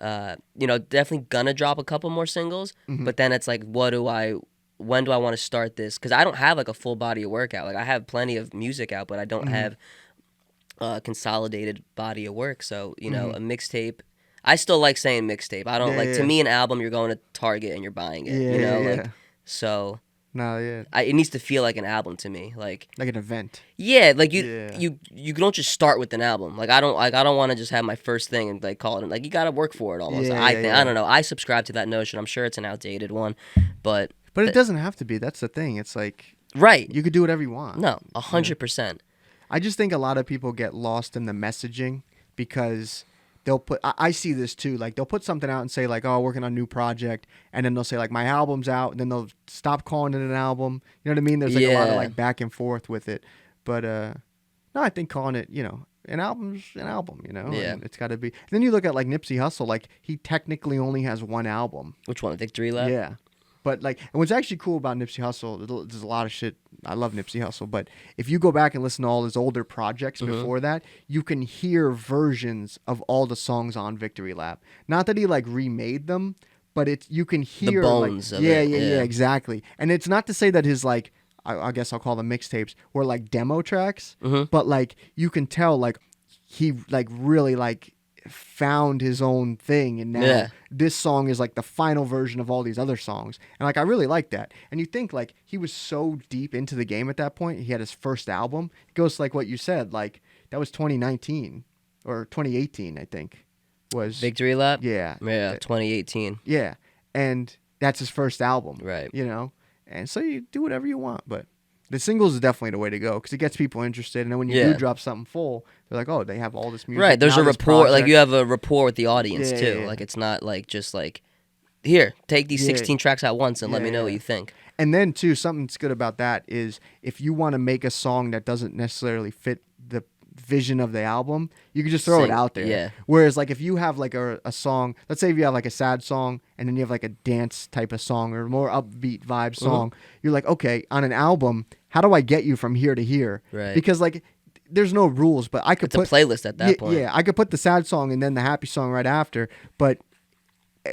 S3: definitely gonna drop a couple more singles, but then it's like, when do I want to start this? Because I don't have like a full body of work out. Like I have plenty of music out, but I don't have consolidated body of work. So, a mixtape, I still like saying mixtape. I don't to me, an album, you're going to Target and you're buying it, so
S2: No, yeah.
S3: it needs to feel like an album to me, like
S2: an event.
S3: Yeah, like you don't just start with an album. Like I don't want to just have my first thing and like call it. Like you got to work for it almost. I don't know. I subscribe to that notion. I'm sure it's an outdated one, but
S2: it doesn't have to be. That's the thing. It's like you could do whatever you want.
S3: No, 100%.
S2: I just think a lot of people get lost in the messaging because they'll put. I see this too. Like they'll put something out and say like, "Oh, working on a new project," and then they'll say like, "My album's out," and then they'll stop calling it an album. You know what I mean? There's like a lot of like back and forth with it. But no, I think calling it, an album's an album.
S3: Yeah.
S2: And it's got to be. Then you look at like Nipsey Hussle. Like he technically only has one album.
S3: Which one? Victory Lap?
S2: Yeah. But like, and what's actually cool about Nipsey Hussle, there's a lot of shit. I love Nipsey Hussle, but if you go back and listen to all his older projects before that, you can hear versions of all the songs on Victory Lap. Not that he like remade them, but you can hear
S3: the bones
S2: like,
S3: of
S2: yeah,
S3: it.
S2: Yeah, exactly. And it's not to say that his like, I guess I'll call them mixtapes, were like demo tracks, but like you can tell like he like really like found his own thing, and now this song is like the final version of all these other songs, and like I really like that. And you think like he was so deep into the game at that point. He had his first album. It goes to, like what you said, like that was 2019 or 2018, I think was
S3: Victory Lap.
S2: Yeah
S3: 2018.
S2: Yeah, and that's his first album,
S3: right?
S2: And so you do whatever you want, but the singles is definitely the way to go because it gets people interested. And then when you do drop something full, they're like, oh, they have all this music.
S3: Right. There's
S2: now
S3: a rapport. Like you have a rapport with the audience too.
S2: Yeah.
S3: Like it's not like just like, here, take these 16 tracks at once and let me know what you think.
S2: And then too, something that's good about that is if you want to make a song that doesn't necessarily fit the vision of the album, you can just throw it out there.
S3: Yeah.
S2: Whereas like if you have like a song, let's say if you have like a sad song and then you have like a dance type of song or more upbeat vibe song, you're like, okay, on an album, how do I get you from here to here?
S3: Right.
S2: Because like there's no rules, but I could
S3: put a playlist at that point.
S2: Yeah, I could put the sad song and then the happy song right after, but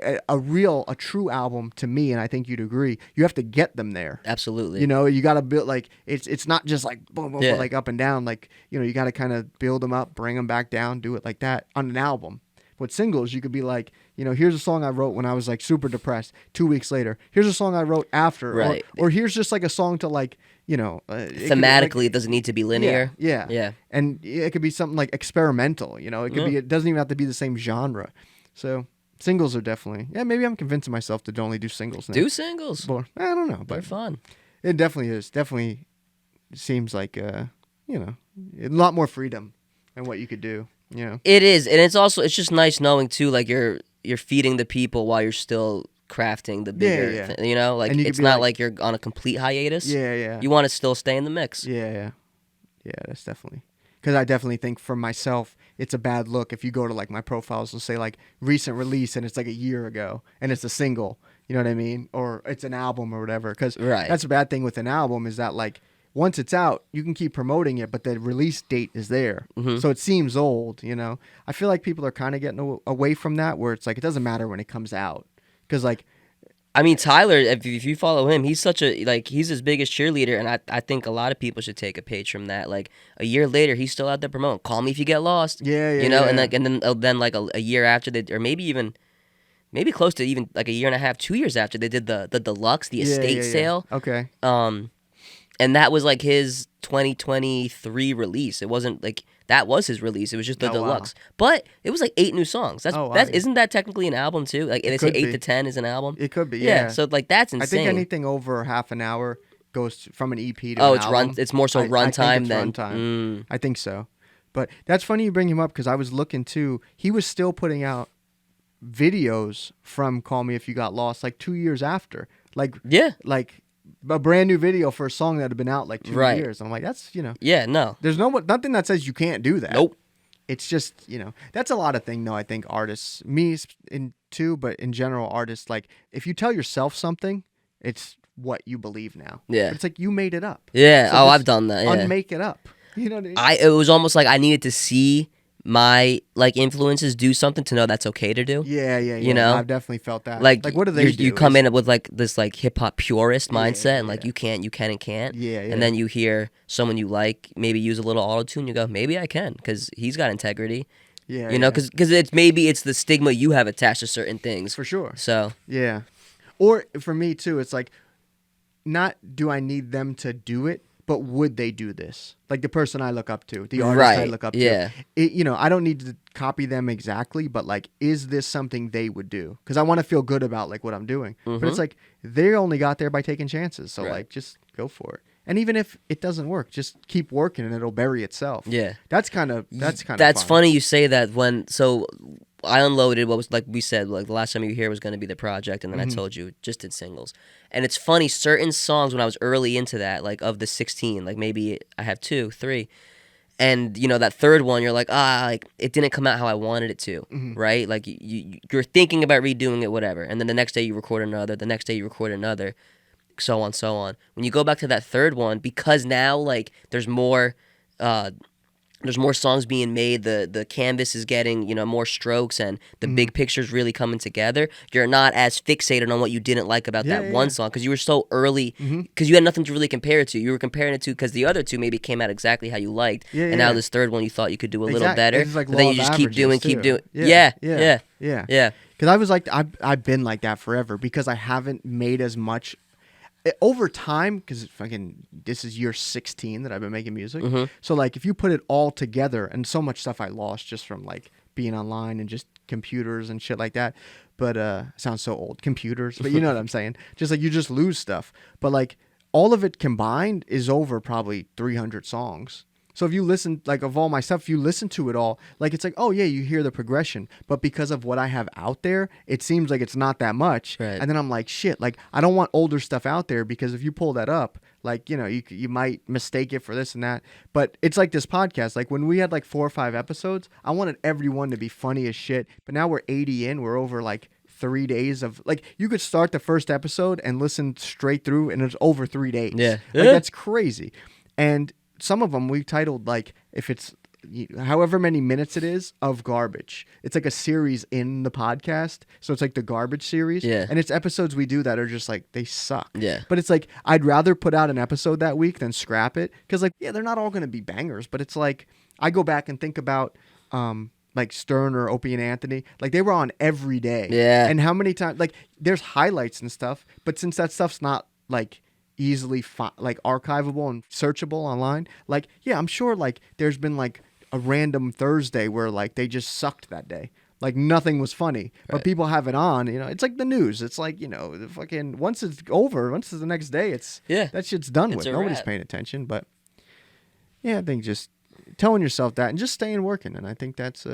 S2: a true album to me, and I think you'd agree, you have to get them there.
S3: Absolutely.
S2: You got to build like it's not just like boom, boom, boom, like up and down. Like you got to kind of build them up, bring them back down, do it like that on an album. With singles, you could be like, here's a song I wrote when I was like super depressed. 2 weeks later, here's a song I wrote after,
S3: right?
S2: Or here's just like a song to like
S3: thematically, it doesn't need to be linear.
S2: Yeah. And it could be something like experimental. It could be. It doesn't even have to be the same genre. So. Singles are definitely, maybe I'm convincing myself to only do singles now.
S3: Do singles.
S2: But, I don't know.
S3: They're fun.
S2: It definitely is. Definitely seems like, a lot more freedom in what you could do.
S3: It is. And it's just nice knowing, too, like you're feeding the people while you're still crafting the bigger, like it's not like you're on a complete hiatus.
S2: Yeah.
S3: You want to still stay in the mix.
S2: Yeah, that's definitely. Because I definitely think for myself, it's a bad look if you go to like my profiles and say like recent release and it's like a year ago and it's a single. You know what I mean? Or it's an album or whatever. Because that's a bad thing with an album is that like once it's out, you can keep promoting it, but the release date is there. So it seems old, you know? I feel like people are kind of getting away from that where it's like it doesn't matter when it comes out. Because like...
S3: I mean, Tyler, if you follow him, he's such a, like, he's his biggest cheerleader, and I think a lot of people should take a page from that. Like, a year later, he's still out there promoting, Call Me If You Get Lost.
S2: Yeah,
S3: you know,
S2: yeah.
S3: and then like, a year after, or maybe close to even, like, a year and a half, 2 years after, they did the deluxe, the estate sale.
S2: Okay.
S3: And that was, like, his 2023 release. It wasn't, like... That was his release. It was just the deluxe. Wow. But it was like 8 new songs. Isn't that technically an album too? Like they say 8 to 10 is an album.
S2: It could be. Yeah.
S3: So like that's insane.
S2: I think anything over half an hour goes from an EP to an album.
S3: It's more so runtime than
S2: runtime. I think so. But that's funny you bring him up because I was looking too. He was still putting out videos from Call Me If You Got Lost like 2 years after. Like a brand new video for a song that had been out like 2 years. I'm like, that's, you know.
S3: Yeah, no.
S2: There's nothing that says you can't do that.
S3: Nope.
S2: It's just, you know, that's a lot of thing though. I think artists, me in too, but in general artists, like if you tell yourself something, it's what you believe now.
S3: Yeah.
S2: But it's like you made it up.
S3: Yeah.
S2: So
S3: I've done that. Yeah.
S2: Unmake it up. You know what I mean?
S3: It was almost like I needed to see my like influences do something to know that's okay to do.
S2: Yeah.
S3: You know,
S2: I've definitely felt that.
S3: Like
S2: what do they do?
S3: You come in with like this like hip hop purist mindset, and like you can and can't.
S2: Yeah.
S3: And then you hear someone you like maybe use a little auto tune, you go maybe I can because he's got integrity.
S2: Yeah.
S3: You know, because it's the stigma you have attached to certain things.
S2: For sure.
S3: So
S2: yeah, or for me too, it's like not do I need them to do it, but would they do this? Like the person I look up to, the artist I look up to.
S3: Yeah.
S2: You know, I don't need to copy them exactly, but like, is this something they would do? Because I want to feel good about like what I'm doing. But it's like they only got there by taking chances. So like, just go for it. And even if it doesn't work, just keep working and it'll bury itself.
S3: Yeah.
S2: That's kind of
S3: That's
S2: fun.
S3: funny you say that so I unloaded what was like we said, like the last time you were here was going to be the project, and then I told you just did singles. And it's funny, certain songs when I was early into that, like of the 16, like maybe I have 2, 3, and you know that third one, you're like like it didn't come out how I wanted it to, right? Like you're thinking about redoing it, whatever, and then the next day you record another, the next day you record another, so on. When you go back to that third one, because now like there's more songs being made, the canvas is getting, you know, more strokes, and the big picture's really coming together. You're not as fixated on what you didn't like about that one song because you were so early, because you had nothing to really compare it to. You were comparing it to because the other two maybe came out exactly how you liked, and now this third one you thought you could do a little better.
S2: It's like
S3: but then you just keep doing. Yeah.
S2: Because I was like, I've been like that forever because I haven't made as much over time, because fucking this is year 16 that I've been making music. So like if you put it all together, and so much stuff I lost just from like being online and just computers and shit like that. But sounds so old, computers, but you know what I'm saying? Just like you just lose stuff. But like all of it combined is over probably 300 songs. So if you listen, like of all my stuff, if you listen to it all, like it's like, oh yeah, you hear the progression. But because of what I have out there, it seems like it's not that much.
S3: Right.
S2: And then I'm like, shit, like I don't want older stuff out there because if you pull that up, like, you know, you might mistake it for this and that. But it's like this podcast. Like when we had like 4 or 5 episodes, I wanted everyone to be funny as shit. But now we're 80 in, we're over like 3 days of like you could start the first episode and listen straight through and it's over 3 days.
S3: Yeah.
S2: Like that's crazy. And some of them we titled like if it's however many minutes it is of garbage. It's like a series in the podcast. So it's like the garbage series.
S3: Yeah.
S2: And it's episodes we do that are just like they suck.
S3: Yeah.
S2: But it's like I'd rather put out an episode that week than scrap it. Because like, yeah, they're not all gonna be bangers, but it's like I go back and think about like Stern or Opie and Anthony, like they were on every day.
S3: Yeah.
S2: And how many times like there's highlights and stuff, but since that stuff's not like easily like archivable and searchable online, like yeah, I'm sure like there's been like a random Thursday where like they just sucked that day, like nothing was funny, but people have it on, you know. It's like the news. It's like, you know, the fucking once it's over, once it's the next day, it's that shit's done with. Nobody's paying attention. But yeah, I think just telling yourself that and just staying working, and I think that's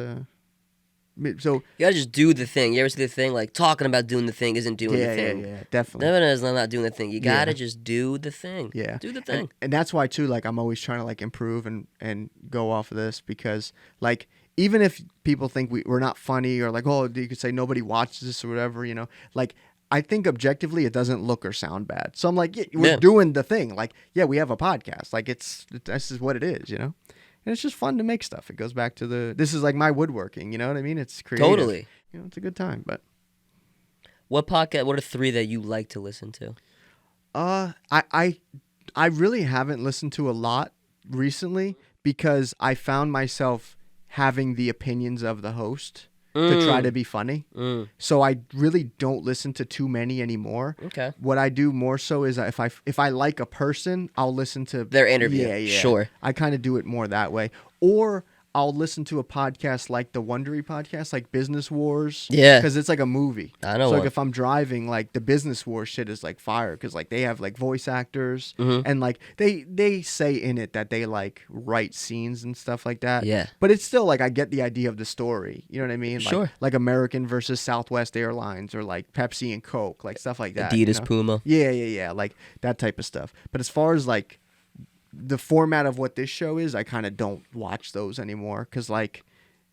S2: So
S3: You gotta just do the thing. You ever see the thing like talking about doing the thing isn't doing the thing?
S2: yeah, definitely.
S3: No, it's not doing the thing. You gotta
S2: Yeah.
S3: just do the thing.
S2: Yeah,
S3: do the thing.
S2: and that's why too. Like I'm always trying to like improve and go off of this because like even if people think we're not funny or like you could say nobody watches this or whatever, you know, like. I think objectively it doesn't look or sound bad. So I'm like, yeah, we're doing the thing. Like, yeah, we have a podcast. Like this is what it is, you know? And it's just fun to make stuff. It goes back to this is like my woodworking, you know what I mean? It's creative.
S3: Totally.
S2: You know, it's a good time, but.
S3: What are 3 that you like to listen to?
S2: I really haven't listened to a lot recently because I found myself having the opinions of the host. To try to be funny. So I really don't listen to too many anymore.
S3: Okay.
S2: What I do more so is if I like a person, I'll listen to
S3: their interview.
S2: Yeah.
S3: Sure.
S2: I kind of do it more that way. Or I'll listen to a podcast like the Wondery podcast, like Business Wars.
S3: Yeah.
S2: Because it's like a movie.
S3: I know.
S2: So like if I'm driving, like the Business Wars shit is like fire because like they have like voice actors and like they say in it that they like write scenes and stuff like that.
S3: Yeah.
S2: But it's still like I get the idea of the story. You know what I mean?
S3: Sure.
S2: Like American versus Southwest Airlines or like Pepsi and Coke, like stuff like that.
S3: Adidas,
S2: you know?
S3: Puma.
S2: Yeah. Like that type of stuff. But as far as like the format of what this show is, I kind of don't watch those anymore because, like,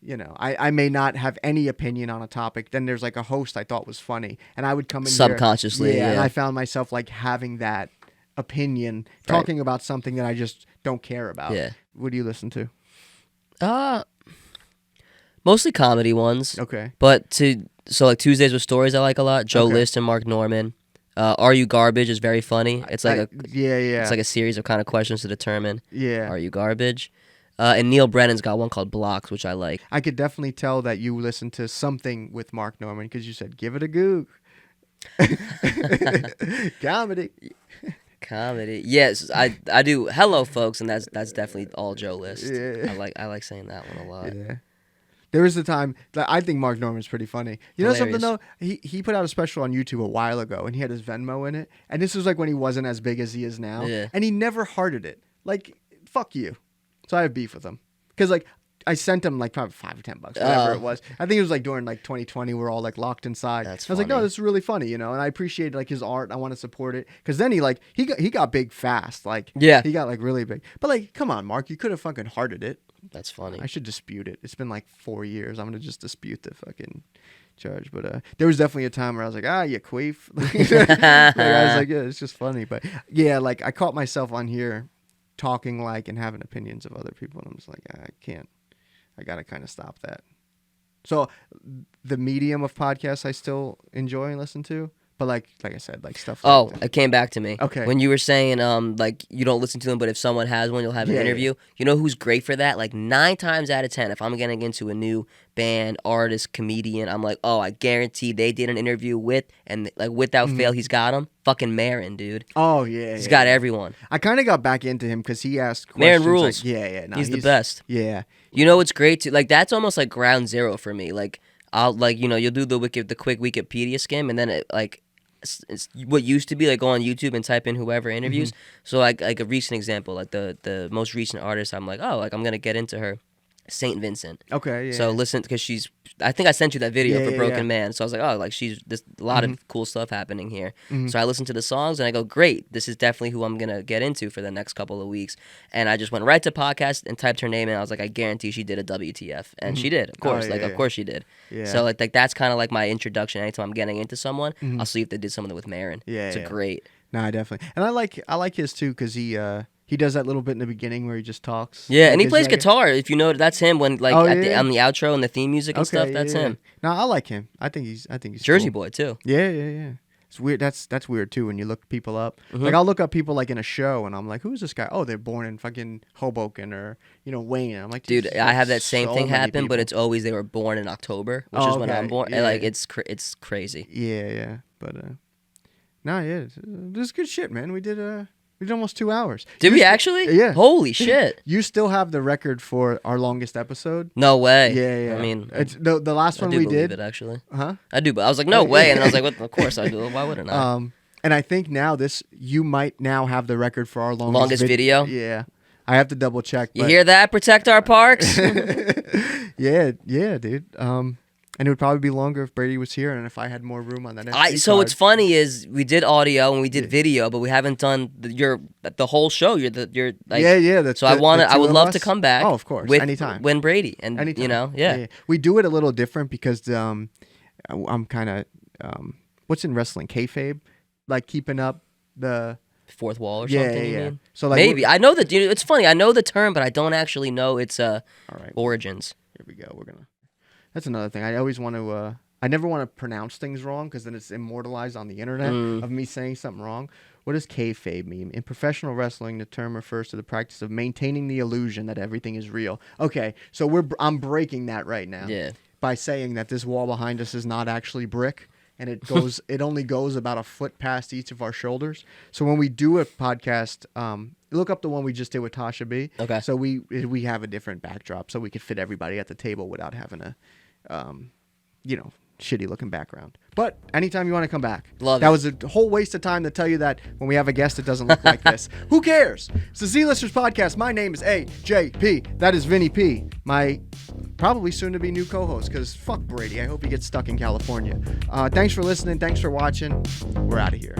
S2: you know, I may not have any opinion on a topic. Then there's like a host I thought was funny, and I would come in
S3: subconsciously,
S2: here, and I found myself like having that opinion, talking about something that I just don't care about.
S3: Yeah.
S2: What do you listen to?
S3: Mostly comedy ones.
S2: Okay.
S3: But like Tuesdays with Stories I like a lot. Joe
S2: Okay.
S3: List and Mark Norman. Are You Garbage is very funny. It's like
S2: yeah.
S3: It's like a series of kind of questions to determine.
S2: Yeah.
S3: Are you garbage? And Neil Brennan's got one called Blocks, which I like.
S2: I could definitely tell that you listen to something with Mark Norman because you said, give it a goog.
S3: Comedy. Yes, I do. Hello, folks, and that's definitely all Joe List.
S2: Yeah.
S3: I like saying that one a lot.
S2: Yeah. There was a time that I think Mark Norman's pretty funny. You know something though? He put out a special on YouTube a while ago, and he had his Venmo in it. And this was like when he wasn't as big as he is now.
S3: Yeah.
S2: And he never hearted it. Like, fuck you. So I have beef with him because like I sent him like probably $5 or $10, whatever it was. I think it was like during like 2020, we're all like locked inside.
S3: That's
S2: I was like, no,
S3: funny.
S2: this is really funny, you know. And I appreciate like his art. I want to support it because then he got big fast. Like
S3: Yeah.
S2: he got like really big. But like, come on, Mark, you could have fucking hearted it.
S3: That's funny.
S2: I should dispute it. It's been like 4 years. I'm gonna just dispute the fucking charge. But there was definitely a time where I was like, you queef. Like, I was like, yeah, it's just funny. But yeah, like I caught myself on here talking like and having opinions of other people, and I'm just like, I can't. I gotta kind of stop that. So the medium of podcasts I still enjoy and listen to. But like I said, like stuff.
S3: Oh,
S2: like
S3: it came back to me.
S2: Okay.
S3: When you were saying like you don't listen to them, but if someone has one, you'll have an
S2: Yeah,
S3: interview. You know who's great for that? Like 9 times out of 10, if I'm getting into a new band, artist, comedian, I'm like, oh, I guarantee they did an interview with, and like without fail, he's got them. Fucking Marin, dude.
S2: Oh yeah.
S3: He's got everyone.
S2: I kind of got back into him because he asked
S3: Marin
S2: questions.
S3: rules.
S2: Like, yeah. No,
S3: He's the best.
S2: Yeah.
S3: You know what's great too? Like that's almost like ground zero for me. Like I'll like you'll do the quick Wikipedia skim, and then it like. It's what used to be like go on YouTube and type in whoever interviews. So like a recent example, like the most recent artist, I'm like, oh, like I'm gonna get into her, Saint Vincent.
S2: Okay. Yeah.
S3: So listen, because I think I sent you that video
S2: Yeah,
S3: for
S2: yeah,
S3: Broken
S2: yeah.
S3: Man. So I was like, oh, like there's a lot of cool stuff happening here. So I listened to the songs and I go, great, this is definitely who I'm gonna get into for the next couple of weeks. And I just went right to podcast and typed her name in. I was like, I guarantee she did a WTF, and she did, of course.
S2: yeah,
S3: Of course she did.
S2: Yeah.
S3: So like that's kind of like my introduction. Anytime I'm getting into someone, I'll see if they did something with Marin.
S2: Yeah,
S3: it's
S2: yeah.
S3: a great.
S2: No, I definitely. And I like his too because he does that little bit in the beginning where he just talks.
S3: Yeah, and he
S2: Gives
S3: plays
S2: you, like,
S3: guitar. If you know, that's him when like
S2: Oh,
S3: at
S2: yeah.
S3: on the outro and the theme music and stuff. That's him.
S2: No, I like him. I think he's
S3: Jersey
S2: cool.
S3: boy too.
S2: Yeah. It's weird. That's weird too when you look people up. Like I'll look up people like in a show and I'm like, who's this guy? Oh, they're born in fucking Hoboken or Wayne. And I'm like,
S3: Dude,
S2: there's
S3: I have that same
S2: so
S3: thing
S2: many
S3: happen, but
S2: people.
S3: it's always they were born in October, which
S2: Oh,
S3: is when
S2: okay.
S3: I'm born.
S2: Yeah.
S3: And like it's crazy.
S2: Yeah. But this is good shit, man. We did almost 2 hours.
S3: Did we actually?
S2: Yeah.
S3: Holy shit!
S2: You still have the record for our longest episode?
S3: No way.
S2: Yeah.
S3: I mean,
S2: it's the last
S3: I
S2: one
S3: do
S2: we
S3: believe
S2: did.
S3: it actually.
S2: Huh?
S3: I do, but I was like, no way, and then I was like, what? Of course I do. Why wouldn't I?
S2: And I think now you might now have the record for our longest
S3: video?
S2: Yeah. I have to double check.
S3: You hear that? Protect our parks.
S2: Yeah, dude. And it would probably be longer if Brady was here and if I had more room on that SD
S3: So
S2: card.
S3: what's funny is we did audio and we did video, but we haven't done the whole show. You're like,
S2: yeah.
S3: So I would love to come back.
S2: Oh, of course,
S3: with,
S2: anytime.
S3: When Brady and
S2: Anytime.
S3: you know,
S2: We do it a little different because I'm kind of what's in wrestling, kayfabe, like keeping up the
S3: fourth wall or something. You mean?
S2: So like
S3: maybe I know that. It's funny. I know the term, but I don't actually know its
S2: all right,
S3: origins.
S2: Here we go. That's another thing. I always want to. I never want to pronounce things wrong because then it's immortalized on the internet of me saying something wrong. What does kayfabe mean? In professional wrestling, the term refers to the practice of maintaining the illusion that everything is real. Okay, so I'm breaking that right now.
S3: Yeah.
S2: By saying that this wall behind us is not actually brick, and it only goes about a foot past each of our shoulders. So when we do a podcast, look up the one we just did with Tasha B.
S3: Okay.
S2: So we have a different backdrop, so we could fit everybody at the table without having a, shitty looking background. But anytime you want to come back.
S3: Love
S2: that
S3: it.
S2: was a whole waste of time to tell you that when we have a guest it doesn't look like this. Who cares? It's the Z-Listers podcast. My name is AJP. That is Vinny P. My probably soon to be new co-host, because fuck Brady. I hope he gets stuck in California. Thanks for listening. Thanks for watching. We're out of here.